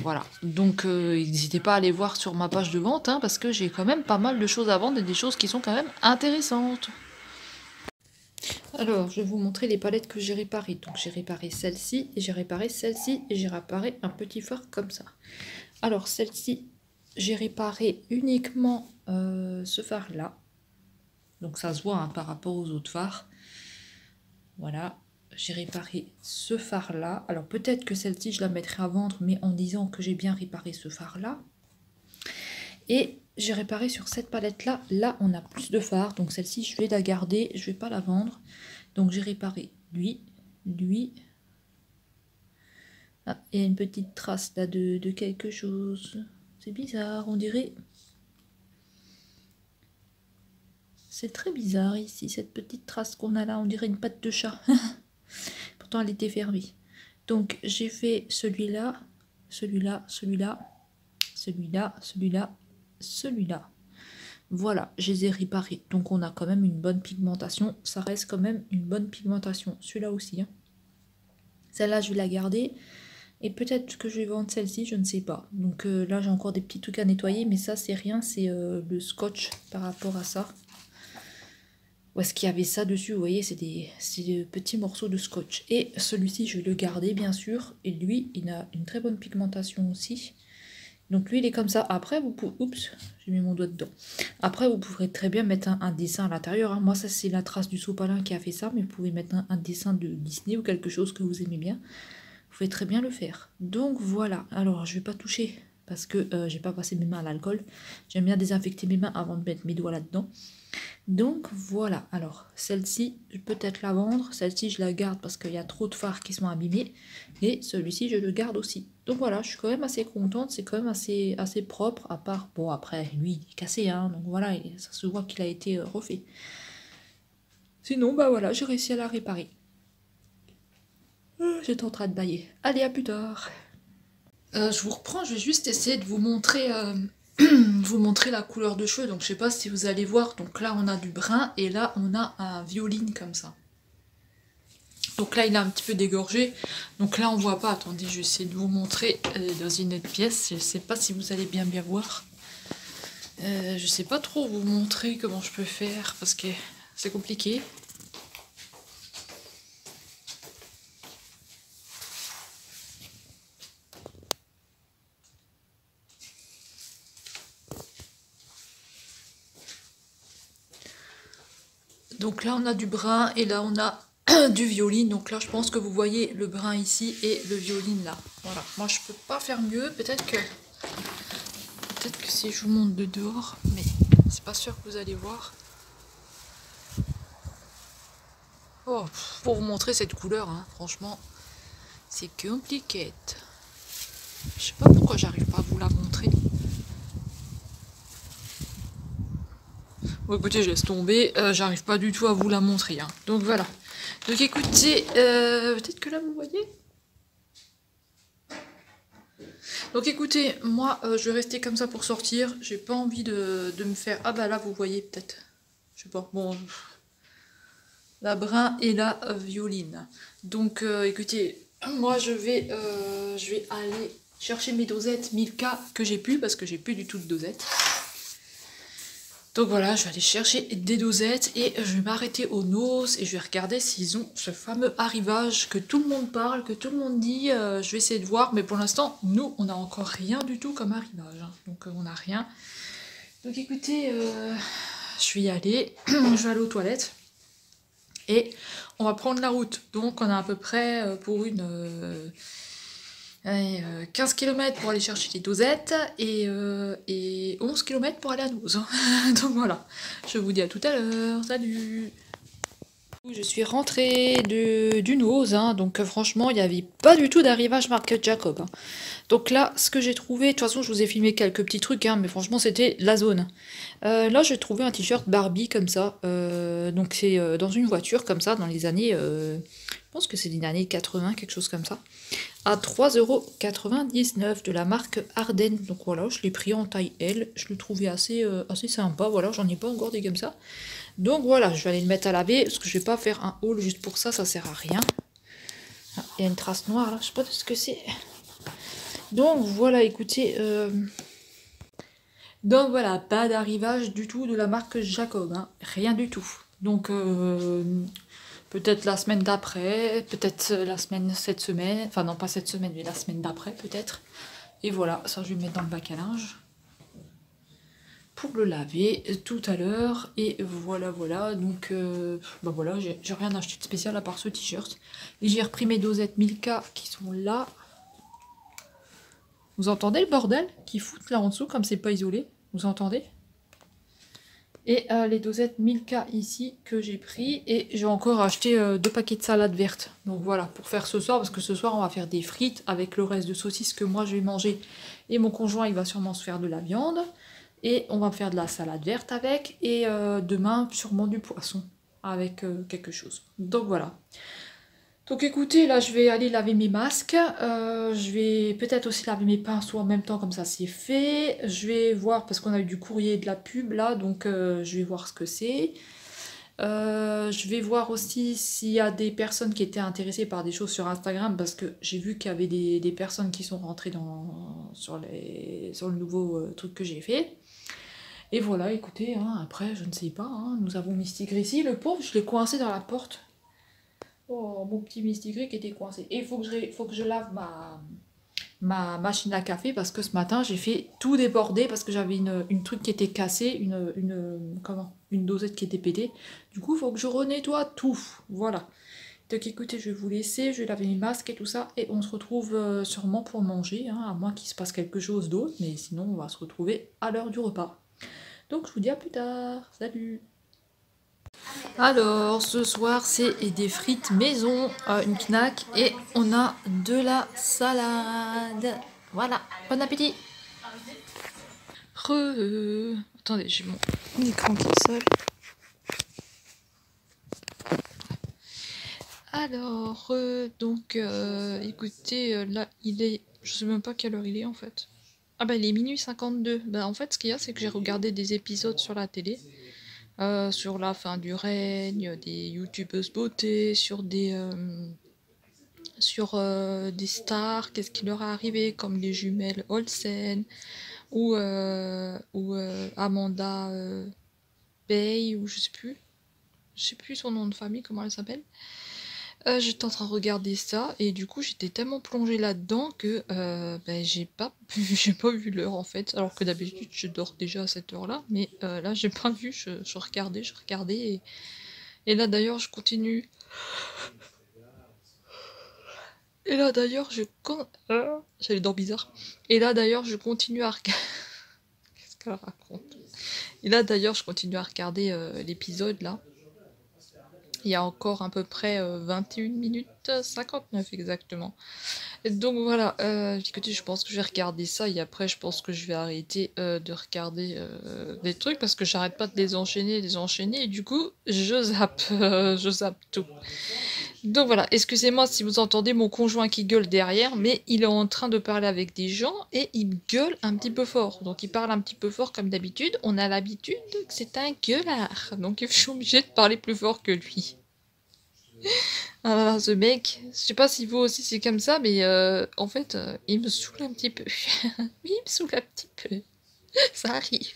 Voilà, donc n'hésitez pas à aller voir sur ma page de vente, hein, parce que j'ai quand même pas mal de choses à vendre et des choses qui sont quand même intéressantes. Alors, je vais vous montrer les palettes que j'ai réparées. Donc, j'ai réparé celle-ci, et j'ai réparé celle-ci, et j'ai réparé un petit phare comme ça. Alors, celle-ci, j'ai réparé uniquement ce phare-là. Donc, ça se voit hein, par rapport aux autres phares. Voilà, j'ai réparé ce phare-là. Alors peut-être que celle-ci, je la mettrai à vendre, mais en disant que j'ai bien réparé ce phare-là. Et j'ai réparé sur cette palette-là. Là, on a plus de phares. Donc celle-ci, je vais la garder. Je vais pas la vendre. Donc j'ai réparé lui. Ah, il y a une petite trace là de quelque chose. C'est bizarre, on dirait... C'est très bizarre ici, cette petite trace qu'on a là. On dirait une patte de chat. Pourtant, elle était fermée. Donc j'ai fait celui-là, celui-là, celui-là, celui-là, celui-là, celui-là. Voilà, je les ai réparés. Donc on a quand même une bonne pigmentation. Ça reste quand même une bonne pigmentation. Celui-là aussi. Hein. Celle-là, je vais la garder. Et peut-être que je vais vendre celle-ci, je ne sais pas. Donc là, j'ai encore des petits trucs à nettoyer. Mais ça, c'est rien. C'est le scotch par rapport à ça. Où est-ce qu'il y avait ça dessus? Vous voyez, c'est des petits morceaux de scotch. Et celui-ci, je vais le garder, bien sûr. Et lui, il a une très bonne pigmentation aussi. Donc lui, il est comme ça. Après, vous pouvez... Oups, j'ai mis mon doigt dedans. Après, vous pourrez très bien mettre un dessin à l'intérieur. Hein. Moi, ça, c'est la trace du sopalin qui a fait ça. Mais vous pouvez mettre un dessin de Disney ou quelque chose que vous aimez bien. Vous pouvez très bien le faire. Donc, voilà. Alors, je vais pas toucher parce que j'ai pas passé mes mains à l'alcool. J'aime bien désinfecter mes mains avant de mettre mes doigts là-dedans. Donc voilà, alors celle-ci, je peux peut-être la vendre, celle-ci je la garde parce qu'il y a trop de fards qui sont abîmés, et celui-ci je le garde aussi. Donc voilà, je suis quand même assez contente, c'est quand même assez propre, à part, bon après, lui il est cassé, hein, donc voilà, ça se voit qu'il a été refait. Sinon, bah voilà, j'ai réussi à la réparer. J'étais en train de bailler. Allez, à plus tard. Je vous reprends, je vais juste essayer de vous montrer... vous montrer la couleur de cheveux, donc je sais pas si vous allez voir, donc là on a du brun et là on a un violine comme ça. Donc là il est un petit peu dégorgé, donc là on voit pas, attendez je vais essayer de vous montrer dans une autre pièce, je sais pas si vous allez bien voir. Je sais pas trop vous montrer comment je peux faire parce que c'est compliqué. Donc là on a du brun et là on a du violine, donc là je pense que vous voyez le brun ici et le violine là. Voilà, moi je peux pas faire mieux, peut-être que si je vous montre de dehors, mais c'est pas sûr que vous allez voir. Oh, pour vous montrer cette couleur, hein, franchement, c'est compliqué. Je sais pas pourquoi j'arrive pas à vous la montrer. Bon écoutez, je laisse tomber, j'arrive pas du tout à vous la montrer. Hein. Donc voilà. Donc écoutez, peut-être que là vous voyez. Donc écoutez, moi je vais rester comme ça pour sortir. J'ai pas envie de me faire... Ah bah là vous voyez peut-être. Je sais pas, bon... La brun et la violine. Donc écoutez, moi je vais aller chercher mes dosettes 1000K que j'ai plus parce que j'ai plus du tout de dosettes. Donc voilà, je vais aller chercher des dosettes et je vais m'arrêter aux Nose et je vais regarder s'ils ont ce fameux arrivage que tout le monde parle, que tout le monde dit. Je vais essayer de voir, mais pour l'instant, nous, on n'a encore rien du tout comme arrivage. Hein. Donc on n'a rien. Donc écoutez, je vais y aller. Je vais aller aux toilettes. Et on va prendre la route. Donc on a à peu près pour une... 15 km pour aller chercher les dosettes et 11 km pour aller à Nose. Donc voilà, je vous dis à tout à l'heure, salut. Je suis rentrée du Nose, hein, donc franchement il n'y avait pas du tout d'arrivage Marc Jacob. Hein. Donc là, ce que j'ai trouvé, de toute façon je vous ai filmé quelques petits trucs, hein, mais franchement c'était la zone. Là j'ai trouvé un t-shirt Barbie comme ça, donc c'est dans une voiture comme ça, dans les années, je pense que c'est des années 80, quelque chose comme ça, à 3,99 € de la marque Ardennes. Donc voilà, je l'ai pris en taille L, je le trouvais assez sympa, voilà, j'en ai pas encore des comme ça. Donc voilà, je vais aller le mettre à laver, parce que je vais pas faire un haul juste pour ça, ça sert à rien. Ah, il y a une trace noire là, je sais pas de ce que c'est. Donc voilà, écoutez, donc voilà, pas d'arrivage du tout de la marque Jacob, hein, rien du tout. Donc peut-être la semaine d'après, peut-être cette semaine, enfin non pas cette semaine, mais la semaine d'après peut-être. Et voilà, ça je vais le mettre dans le bac à linge. pour le laver tout à l'heure. Et voilà, voilà. Donc, bah voilà, j'ai rien acheté de spécial à part ce t-shirt. Et j'ai repris mes dosettes Milka qui sont là. Vous entendez le bordel qui foutent là en dessous, comme c'est pas isolé? Vous entendez? Et les dosettes Milka ici que j'ai pris. Et j'ai encore acheté 2 paquets de salade verte. Donc voilà, pour faire ce soir, parce que ce soir on va faire des frites avec le reste de saucisses que moi je vais manger. Et mon conjoint il va sûrement se faire de la viande. Et on va faire de la salade verte avec. Et demain sûrement du poisson avec quelque chose. Donc voilà. Donc écoutez, là je vais aller laver mes masques, je vais peut-être aussi laver mes pinceaux en même temps comme ça c'est fait. Je vais voir parce qu'on a eu du courrier et de la pub là, donc je vais voir ce que c'est. Je vais voir aussi s'il y a des personnes qui étaient intéressées par des choses sur Instagram parce que j'ai vu qu'il y avait des personnes qui sont rentrées sur le nouveau truc que j'ai fait. Et voilà, écoutez, hein, après je ne sais pas, hein, nous avons Mystigre ici, le pauvre je l'ai coincé dans la porte. Oh, mon petit Mystigre qui était coincé. Et il faut que je lave ma machine à café parce que ce matin j'ai fait tout déborder parce que j'avais une truc qui était cassée, une dosette qui était pétée. Du coup, il faut que je renettoie tout. Voilà. Donc écoutez, je vais vous laisser, je vais laver mes masques et tout ça. Et on se retrouve sûrement pour manger, hein, à moins qu'il se passe quelque chose d'autre. Mais sinon, on va se retrouver à l'heure du repas. Donc je vous dis à plus tard. Salut! Alors, ce soir, c'est des frites maison, une knack, et on a de la salade. Voilà, bon appétit. Attendez, j'ai mon écran qui seul. Alors, donc, écoutez, là, il est... Je sais même pas quelle heure il est, en fait. Ah bah, il est minuit 52. Bah, en fait, ce qu'il y a, c'est que j'ai regardé des épisodes sur la télé. Sur la fin du règne, des youtubeuses beauté, sur des stars, qu'est-ce qui leur est arrivé, comme les jumelles Olsen, ou Amanda Bay, ou je sais plus son nom de famille, comment elle s'appelle. J'étais en train de regarder ça, et du coup j'étais tellement plongée là-dedans que ben, j'ai pas vu l'heure en fait, alors que d'habitude je dors déjà à cette heure-là, mais là j'ai pas vu, je regardais, et là d'ailleurs je continue. Et là d'ailleurs j'avais les dents bizarres. Et là d'ailleurs je continue à regarder. Qu'est-ce qu'elle raconte? Et là d'ailleurs je continue à regarder l'épisode là. Il y a encore à peu près 21 minutes 59 exactement. Et donc voilà, écoutez, je pense que je vais regarder ça et après je pense que je vais arrêter de regarder des trucs parce que j'arrête pas de les enchaîner et du coup je zappe tout. Donc voilà, excusez-moi si vous entendez mon conjoint qui gueule derrière, mais il est en train de parler avec des gens et il gueule un petit peu fort. Donc il parle un petit peu fort comme d'habitude, on a l'habitude que c'est un gueulard, donc je suis obligée de parler plus fort que lui. Ah, ce mec, je sais pas si vous aussi c'est comme ça, mais en fait, il me saoule un petit peu. Oui, il me saoule un petit peu. Ça arrive.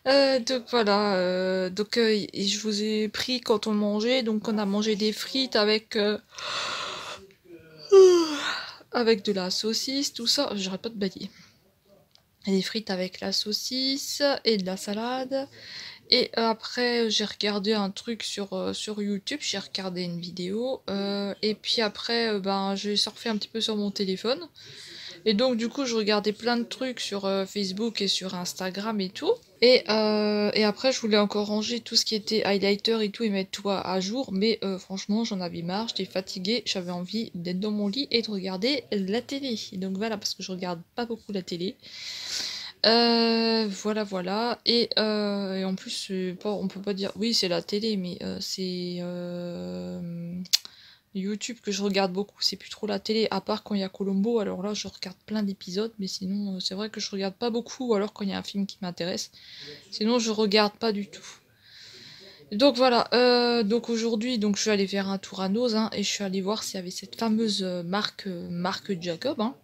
Donc voilà, et je vous ai pris quand on mangeait, donc on a mangé des frites avec de la saucisse, tout ça, j'arrête pas de bailler. Des frites avec la saucisse et de la salade. Et après, j'ai regardé un truc sur YouTube, j'ai regardé une vidéo, et puis après, ben, j'ai surfé un petit peu sur mon téléphone. Et donc, du coup, je regardais plein de trucs sur Facebook et sur Instagram et tout. Et après, je voulais encore ranger tout ce qui était highlighter et tout et mettre tout à jour. Mais franchement, j'en avais marre, j'étais fatiguée, j'avais envie d'être dans mon lit et de regarder la télé. Et donc voilà, parce que je regarde pas beaucoup la télé. Voilà, voilà. Et en plus, on peut pas dire... Oui, c'est la télé, mais c'est... YouTube que je regarde beaucoup, c'est plus trop la télé, à part quand il y a Colombo, alors là je regarde plein d'épisodes, mais sinon c'est vrai que je regarde pas beaucoup, ou alors quand il y a un film qui m'intéresse, sinon je regarde pas du tout. Donc voilà, donc aujourd'hui donc je suis allée faire un tour à Nose, hein, et je suis allée voir s'il y avait cette fameuse marque Jacob, hein.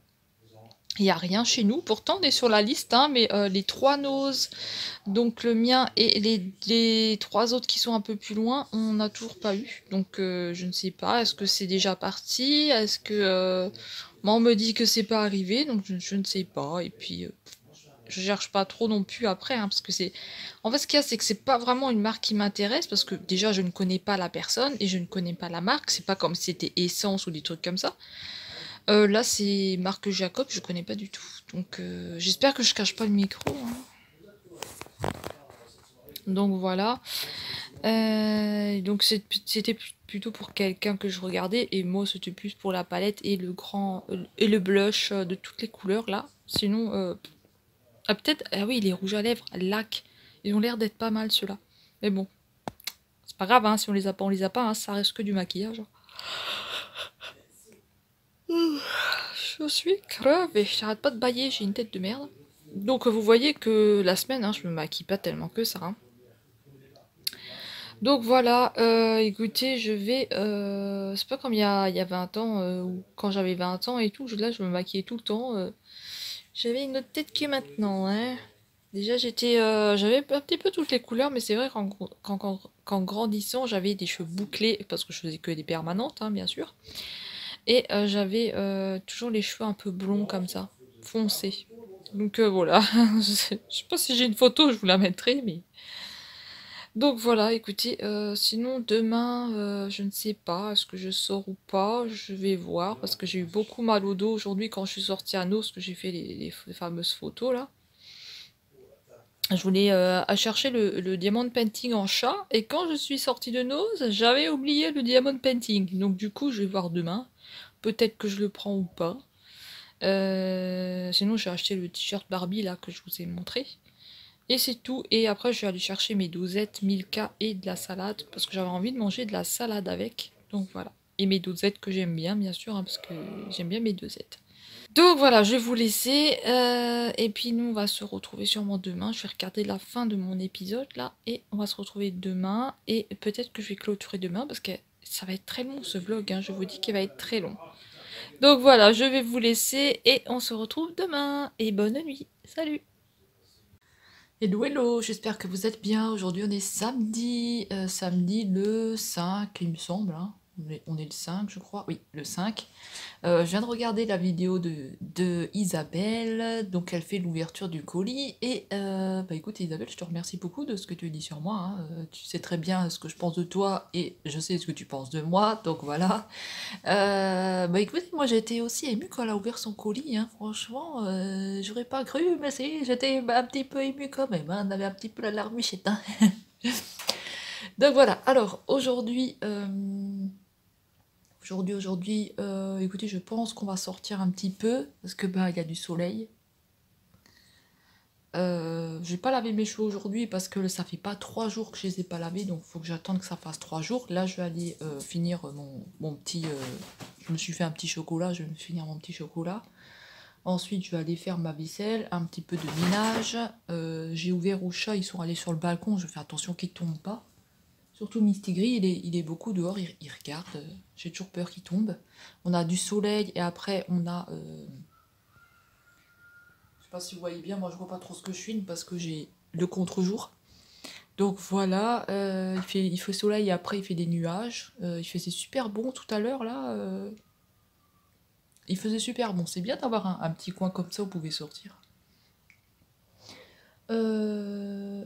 Il n'y a rien chez nous, pourtant on est sur la liste, hein, mais les 3 Nose, donc le mien et les 3 autres qui sont un peu plus loin, on n'a toujours pas eu. Donc je ne sais pas, est-ce que c'est déjà parti? Est-ce que... moi on me dit que c'est pas arrivé, donc je ne sais pas. Et puis je cherche pas trop non plus après, hein, parce que c'est... En fait, ce qu'il y a, c'est que c'est pas vraiment une marque qui m'intéresse, parce que déjà, je ne connais pas la personne, et je ne connais pas la marque, c'est pas comme si c'était Essence ou des trucs comme ça. Là, c'est marque Jacob, je connais pas du tout. Donc, j'espère que je cache pas le micro, hein. Donc voilà. Donc c'était plutôt pour quelqu'un que je regardais, et moi c'était plus pour la palette et le blush de toutes les couleurs là. Sinon, peut-être, ah oui, les rouges à lèvres, lac, ils ont l'air d'être pas mal ceux-là. Mais bon, c'est pas grave, hein, si on les a pas, on les a pas, hein, ça reste que du maquillage. Je suis crevée, j'arrête pas de bailler, j'ai une tête de merde. Donc vous voyez que la semaine, hein, je me maquille pas tellement que ça, hein. Donc voilà, écoutez, je vais... c'est pas comme il y a 20 ans, ou quand j'avais 20 ans et tout, là je me maquillais tout le temps. J'avais une autre tête que maintenant, hein. Déjà j'avais un petit peu toutes les couleurs, mais c'est vrai qu'en grandissant, j'avais des cheveux bouclés, parce que je faisais que des permanentes, hein, bien sûr. Et j'avais toujours les cheveux un peu blonds comme ça, foncés. Donc voilà, je sais pas si j'ai une photo, je vous la mettrai, mais... Donc voilà, écoutez, sinon demain, je ne sais pas, est-ce que je sors ou pas, je vais voir, parce que j'ai eu beaucoup mal au dos aujourd'hui quand je suis sortie à Nos, que j'ai fait les fameuses photos là. Je voulais à chercher le diamond painting en chat, et quand je suis sortie de Nos, j'avais oublié le diamond painting. Donc du coup, je vais voir demain, peut-être que je le prends ou pas. Sinon, j'ai acheté le t-shirt Barbie là que je vous ai montré. Et c'est tout. Et après, je vais aller chercher mes dosettes, Milka et de la salade. Parce que j'avais envie de manger de la salade avec. Donc voilà. Et mes dosettes que j'aime bien sûr. Hein, parce que j'aime bien mes dosettes. Donc voilà, je vais vous laisser. Et puis nous, on va se retrouver sûrement demain. Je vais regarder la fin de mon épisode là. Et on va se retrouver demain. Et peut-être que je vais clôturer demain. Parce que ça va être très long ce vlog. Hein, je vous dis qu'il va être très long. Donc voilà, je vais vous laisser. Et on se retrouve demain. Et bonne nuit. Salut! Hello, hello, j'espère que vous êtes bien. Aujourd'hui on est samedi le 5 il me semble, hein. On est le 5 je crois, oui le 5. Je viens de regarder la vidéo de Isabelle, donc elle fait l'ouverture du colis, et bah écoute Isabelle, je te remercie beaucoup de ce que tu dis sur moi, hein. Tu sais très bien ce que je pense de toi, et je sais ce que tu penses de moi, donc voilà. Bah écoutez, moi j'ai été aussi émue quand elle a ouvert son colis, hein. Franchement, j'aurais pas cru, mais si, j'étais un petit peu émue quand même, hein. On avait un petit peu la larmichette, hein. Donc voilà, alors aujourd'hui, écoutez, je pense qu'on va sortir un petit peu, parce que bah il y a du soleil. Je vais pas laver mes cheveux aujourd'hui parce que ça fait pas 3 jours que je les ai pas lavés, donc faut que j'attende que ça fasse 3 jours. Là je vais aller finir mon petit... je me suis fait un petit chocolat, je vais finir mon petit chocolat. Ensuite je vais aller faire ma vaisselle, un petit peu de ménage. J'ai ouvert aux chats, ils sont allés sur le balcon, je fais attention qu'ils tombent pas. Surtout Misty Gris, il est beaucoup dehors, il regarde, j'ai toujours peur qu'il tombe. On a du soleil, et après on a... je sais pas si vous voyez bien, moi je vois pas trop ce que je filme parce que j'ai le contre-jour. Donc voilà, il fait soleil et après il fait des nuages. Il faisait super bon tout à l'heure là. Il faisait super bon. C'est bien d'avoir un petit coin comme ça où vous pouvez sortir.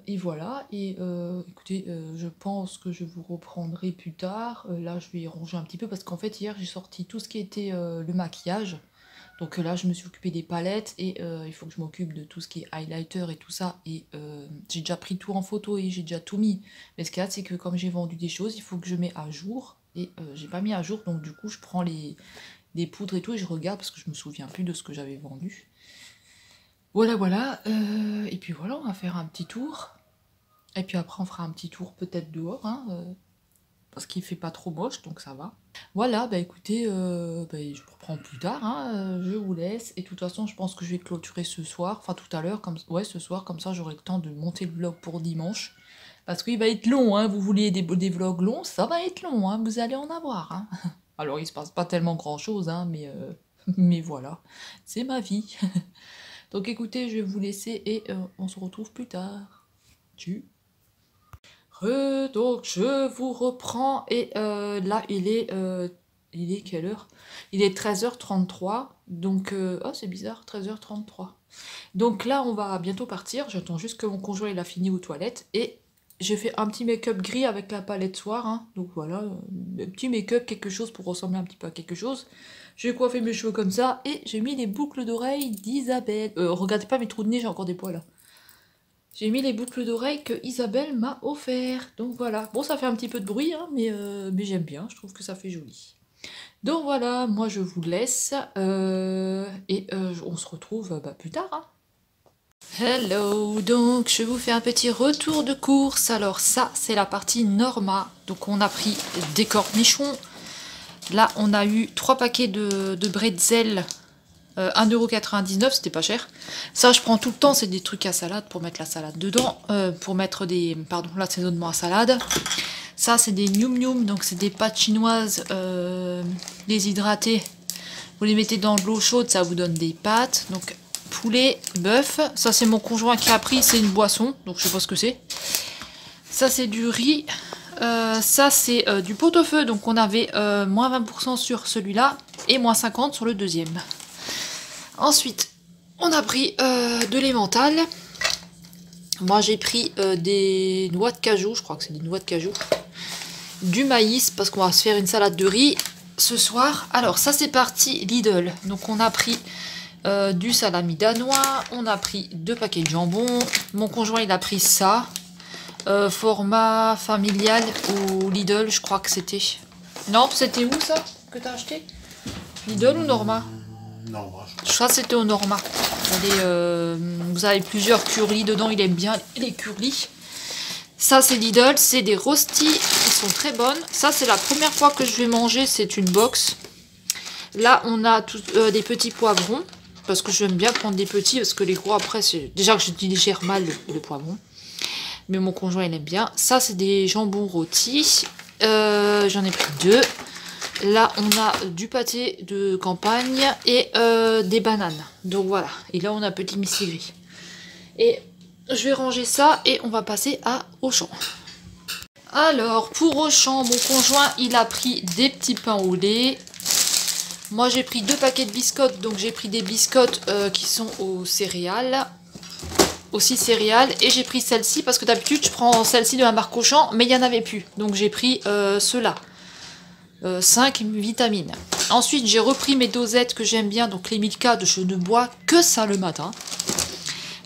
Et voilà. Et écoutez, je pense que je vous reprendrai plus tard. Là, je vais ranger un petit peu parce qu'en fait, hier, j'ai sorti tout ce qui était le maquillage. Donc là, je me suis occupée des palettes, et il faut que je m'occupe de tout ce qui est highlighter et tout ça. Et j'ai déjà pris tout en photo et j'ai déjà tout mis. Mais ce qu'il y a, c'est que comme j'ai vendu des choses, il faut que je mette à jour. Et j'ai pas mis à jour, donc du coup, je prends des poudres et tout et je regarde parce que je me souviens plus de ce que j'avais vendu. Voilà, voilà. Et puis voilà, on va faire un petit tour. Et puis après, on fera un petit tour peut-être dehors, hein, parce qu'il fait pas trop moche, donc ça va. Voilà, bah écoutez, bah, je reprends plus tard, hein, je vous laisse. Et de toute façon, je pense que je vais clôturer ce soir, enfin tout à l'heure, ouais, ce soir, comme ça j'aurai le temps de monter le vlog pour dimanche. Parce qu'il va être long, hein, vous voulez des vlogs longs, ça va être long, hein, vous allez en avoir, hein. Alors il se passe pas tellement grand chose, hein, mais voilà, c'est ma vie. Donc écoutez, je vais vous laisser et on se retrouve plus tard. Tchuss. Donc je vous reprends, et là il est Il est quelle heure? Il est 13h33, donc... oh, c'est bizarre, 13h33. Donc là, on va bientôt partir. J'attends juste que mon conjoint il a fini aux toilettes. Et j'ai fait un petit make-up gris avec la palette soir. Hein. Donc voilà, un petit make-up, quelque chose pour ressembler un petit peu à quelque chose. J'ai coiffé mes cheveux comme ça. Et j'ai mis les boucles d'oreilles d'Isabelle. Regardez pas mes trous de nez, j'ai encore des poils là. J'ai mis les boucles d'oreilles que Isabelle m'a offert. Donc voilà. Bon, ça fait un petit peu de bruit, hein, mais j'aime bien. Je trouve que ça fait joli. Donc voilà, moi je vous laisse. On se retrouve plus tard. Hein. Hello, donc je vous fais un petit retour de course. Alors ça, c'est la partie Norma. Donc on a pris des cornichons. Là, on a eu 3 paquets de bretzel. 1,99 €, c'était pas cher. Ça, je prends tout le temps, c'est des trucs à salade pour mettre la salade dedans. Pour mettre des... Pardon, l'assaisonnement à salade. Ça, c'est des Mium Mium, donc c'est des pâtes chinoises déshydratées. Vous les mettez dans de l'eau chaude, ça vous donne des pâtes. Donc poulet, bœuf. Ça, c'est mon conjoint qui a pris, c'est une boisson, donc je sais pas ce que c'est. Ça, c'est du riz. Ça, c'est du pot-au-feu, donc on avait moins 20% sur celui-là et moins 50% sur le deuxième. Ensuite, on a pris de l'emmental. Moi, j'ai pris des noix de cajou, je crois que c'est des noix de cajou. Du maïs, parce qu'on va se faire une salade de riz ce soir. Alors, ça, c'est parti Lidl. Donc, on a pris du salami danois. On a pris 2 paquets de jambon. Mon conjoint, il a pris ça. Format familial au Lidl, je crois que c'était. Non, c'était où ça que t'as acheté? Lidl ou Norma? Norma. Je crois que c'était au Norma. Vous avez plusieurs curlis dedans, il aime bien les curlis. Ça c'est Lidl, c'est des rostis qui sont très bonnes. Ça c'est la première fois que je vais manger, c'est une box. Là on a des petits poivrons, parce que j'aime bien prendre des petits, parce que les gros après, c'est déjà que je digère mal le poivron. Mais mon conjoint il aime bien. Ça c'est des jambons rôtis, j'en ai pris 2. Là, on a du pâté de campagne et des bananes. Donc voilà. Et là, on a petit missigri. Et je vais ranger ça et on va passer à Auchan. Alors, pour Auchan, mon conjoint, il a pris des petits pains au lait. Moi, j'ai pris 2 paquets de biscottes. Donc, j'ai pris des biscottes qui sont aux céréales. Aussi céréales. Et j'ai pris celle-ci parce que d'habitude, je prends celle-ci de la marque Auchan. Mais il n'y en avait plus. Donc, j'ai pris ceux-là. 5 vitamines. Ensuite, j'ai repris mes dosettes que j'aime bien, donc les Milka, je ne bois que ça le matin.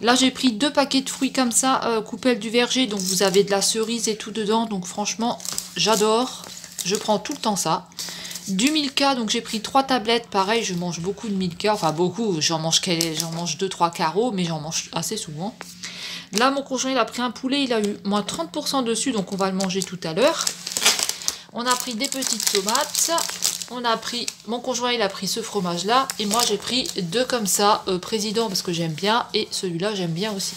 Là, j'ai pris 2 paquets de fruits comme ça, coupelle du verger, donc vous avez de la cerise et tout dedans, donc franchement, j'adore. Je prends tout le temps ça. Du Milka, donc j'ai pris 3 tablettes, pareil, je mange beaucoup de Milka, enfin beaucoup, j'en mange 2-3 carreaux, mais j'en mange assez souvent. Là, mon conjoint, il a pris un poulet, il a eu moins 30% dessus, donc on va le manger tout à l'heure. On a pris des petites tomates. On a pris, mon conjoint il a pris ce fromage là. Et moi j'ai pris 2 comme ça, président parce que j'aime bien. Et celui-là j'aime bien aussi.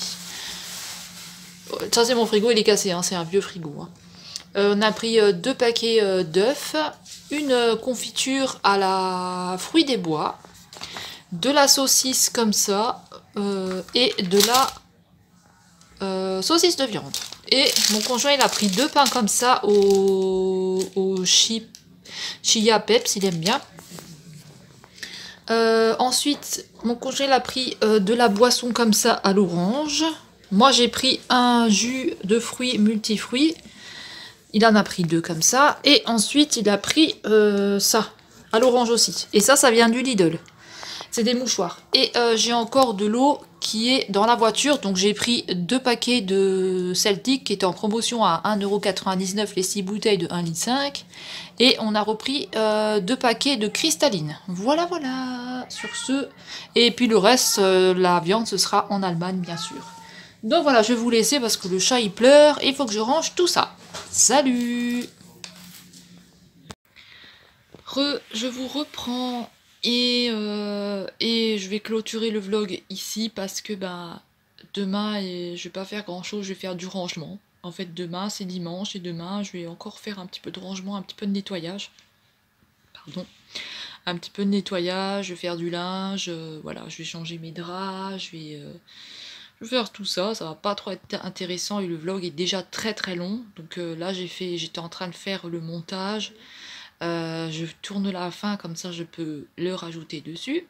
Ça c'est mon frigo, il est cassé, hein, c'est un vieux frigo. Hein. On a pris 2 paquets d'œufs. Une confiture à la fruit des bois. De la saucisse comme ça. Et de la saucisse de viande. Et mon conjoint il a pris 2 pains comme ça au chia peps, il aime bien. Ensuite, mon conjoint il a pris de la boisson comme ça à l'orange. Moi j'ai pris un jus de fruits multifruits. Il en a pris 2 comme ça. Et ensuite il a pris ça à l'orange aussi. Et ça vient du Lidl. C'est des mouchoirs. Et j'ai encore de l'eau qui est dans la voiture. Donc j'ai pris 2 paquets de Celtic qui étaient en promotion à 1,99 € les 6 bouteilles de 1,5 litre. Et on a repris 2 paquets de cristalline. Voilà, voilà. Sur ce. Et puis le reste, la viande, ce sera en Allemagne, bien sûr. Donc voilà, je vais vous laisser parce que le chat il pleure et il faut que je range tout ça. Salut! Je vous reprends. Et je vais clôturer le vlog ici parce que demain je vais pas faire grand chose, je vais faire du rangement. En fait demain c'est dimanche et demain je vais encore faire un petit peu de rangement, un petit peu de nettoyage. Pardon. Un petit peu de nettoyage, je vais faire du linge, voilà, je vais changer mes draps, je vais faire tout ça, ça va pas trop être intéressant et le vlog est déjà très très long. Donc là j'étais en train de faire le montage. Je tourne la fin, comme ça je peux le rajouter dessus.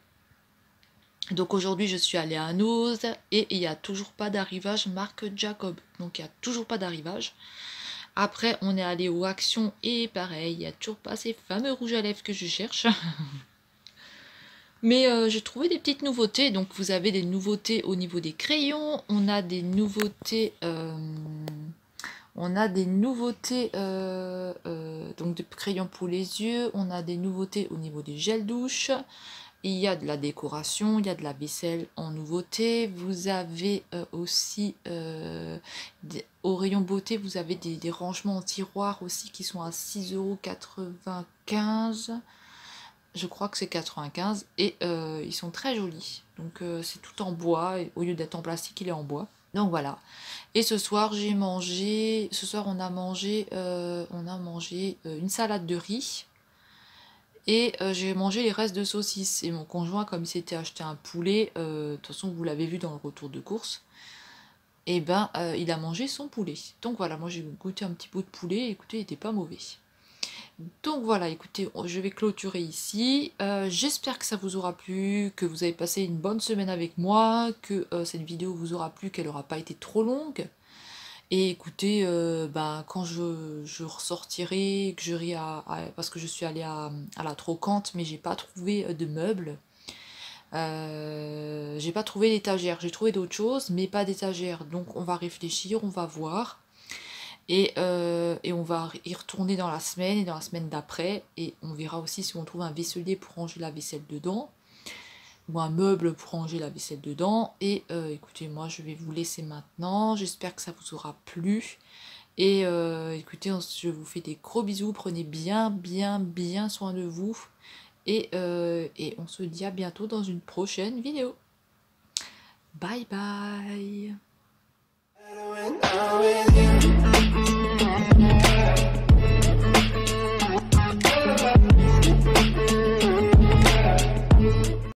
Donc aujourd'hui je suis allée à Noz et il n'y a toujours pas d'arrivage marque Jacob. Donc il n'y a toujours pas d'arrivage. Après on est allé au Action et pareil, il n'y a toujours pas ces fameux rouges à lèvres que je cherche. Mais j'ai trouvé des petites nouveautés. Donc vous avez des nouveautés au niveau des crayons. On a des nouveautés... donc de crayons pour les yeux. On a des nouveautés au niveau des gels douche. Il y a de la décoration, il y a de la vaisselle en nouveauté. Vous avez aussi, au rayon beauté, vous avez des rangements en tiroir aussi qui sont à 6,95 €. Je crois que c'est 95 et ils sont très jolis. Donc c'est tout en bois, et au lieu d'être en plastique, il est en bois. Donc voilà. Et ce soir, on a mangé une salade de riz. Et j'ai mangé les restes de saucisses. Et mon conjoint, comme il s'était acheté un poulet, de toute façon vous l'avez vu dans le retour de course, et ben il a mangé son poulet. Donc voilà, moi j'ai goûté un petit bout de poulet, écoutez, il était pas mauvais. Donc voilà, écoutez, je vais clôturer ici. J'espère que ça vous aura plu, que vous avez passé une bonne semaine avec moi, que cette vidéo vous aura plu, qu'elle n'aura pas été trop longue. Et écoutez, quand je ressortirai, que j'irai parce que je suis allée à la Trocante, mais j'ai pas trouvé de meubles. J'ai pas trouvé d'étagère. J'ai trouvé d'autres choses, mais pas d'étagère. Donc on va réfléchir, on va voir. Et on va y retourner dans la semaine et dans la semaine d'après. Et on verra aussi si on trouve un vaisselier pour ranger la vaisselle dedans. Ou un meuble pour ranger la vaisselle dedans. Et écoutez, moi je vais vous laisser maintenant. J'espère que ça vous aura plu. Et écoutez, je vous fais des gros bisous. Prenez bien, bien, bien soin de vous. Et on se dit à bientôt dans une prochaine vidéo. Bye bye.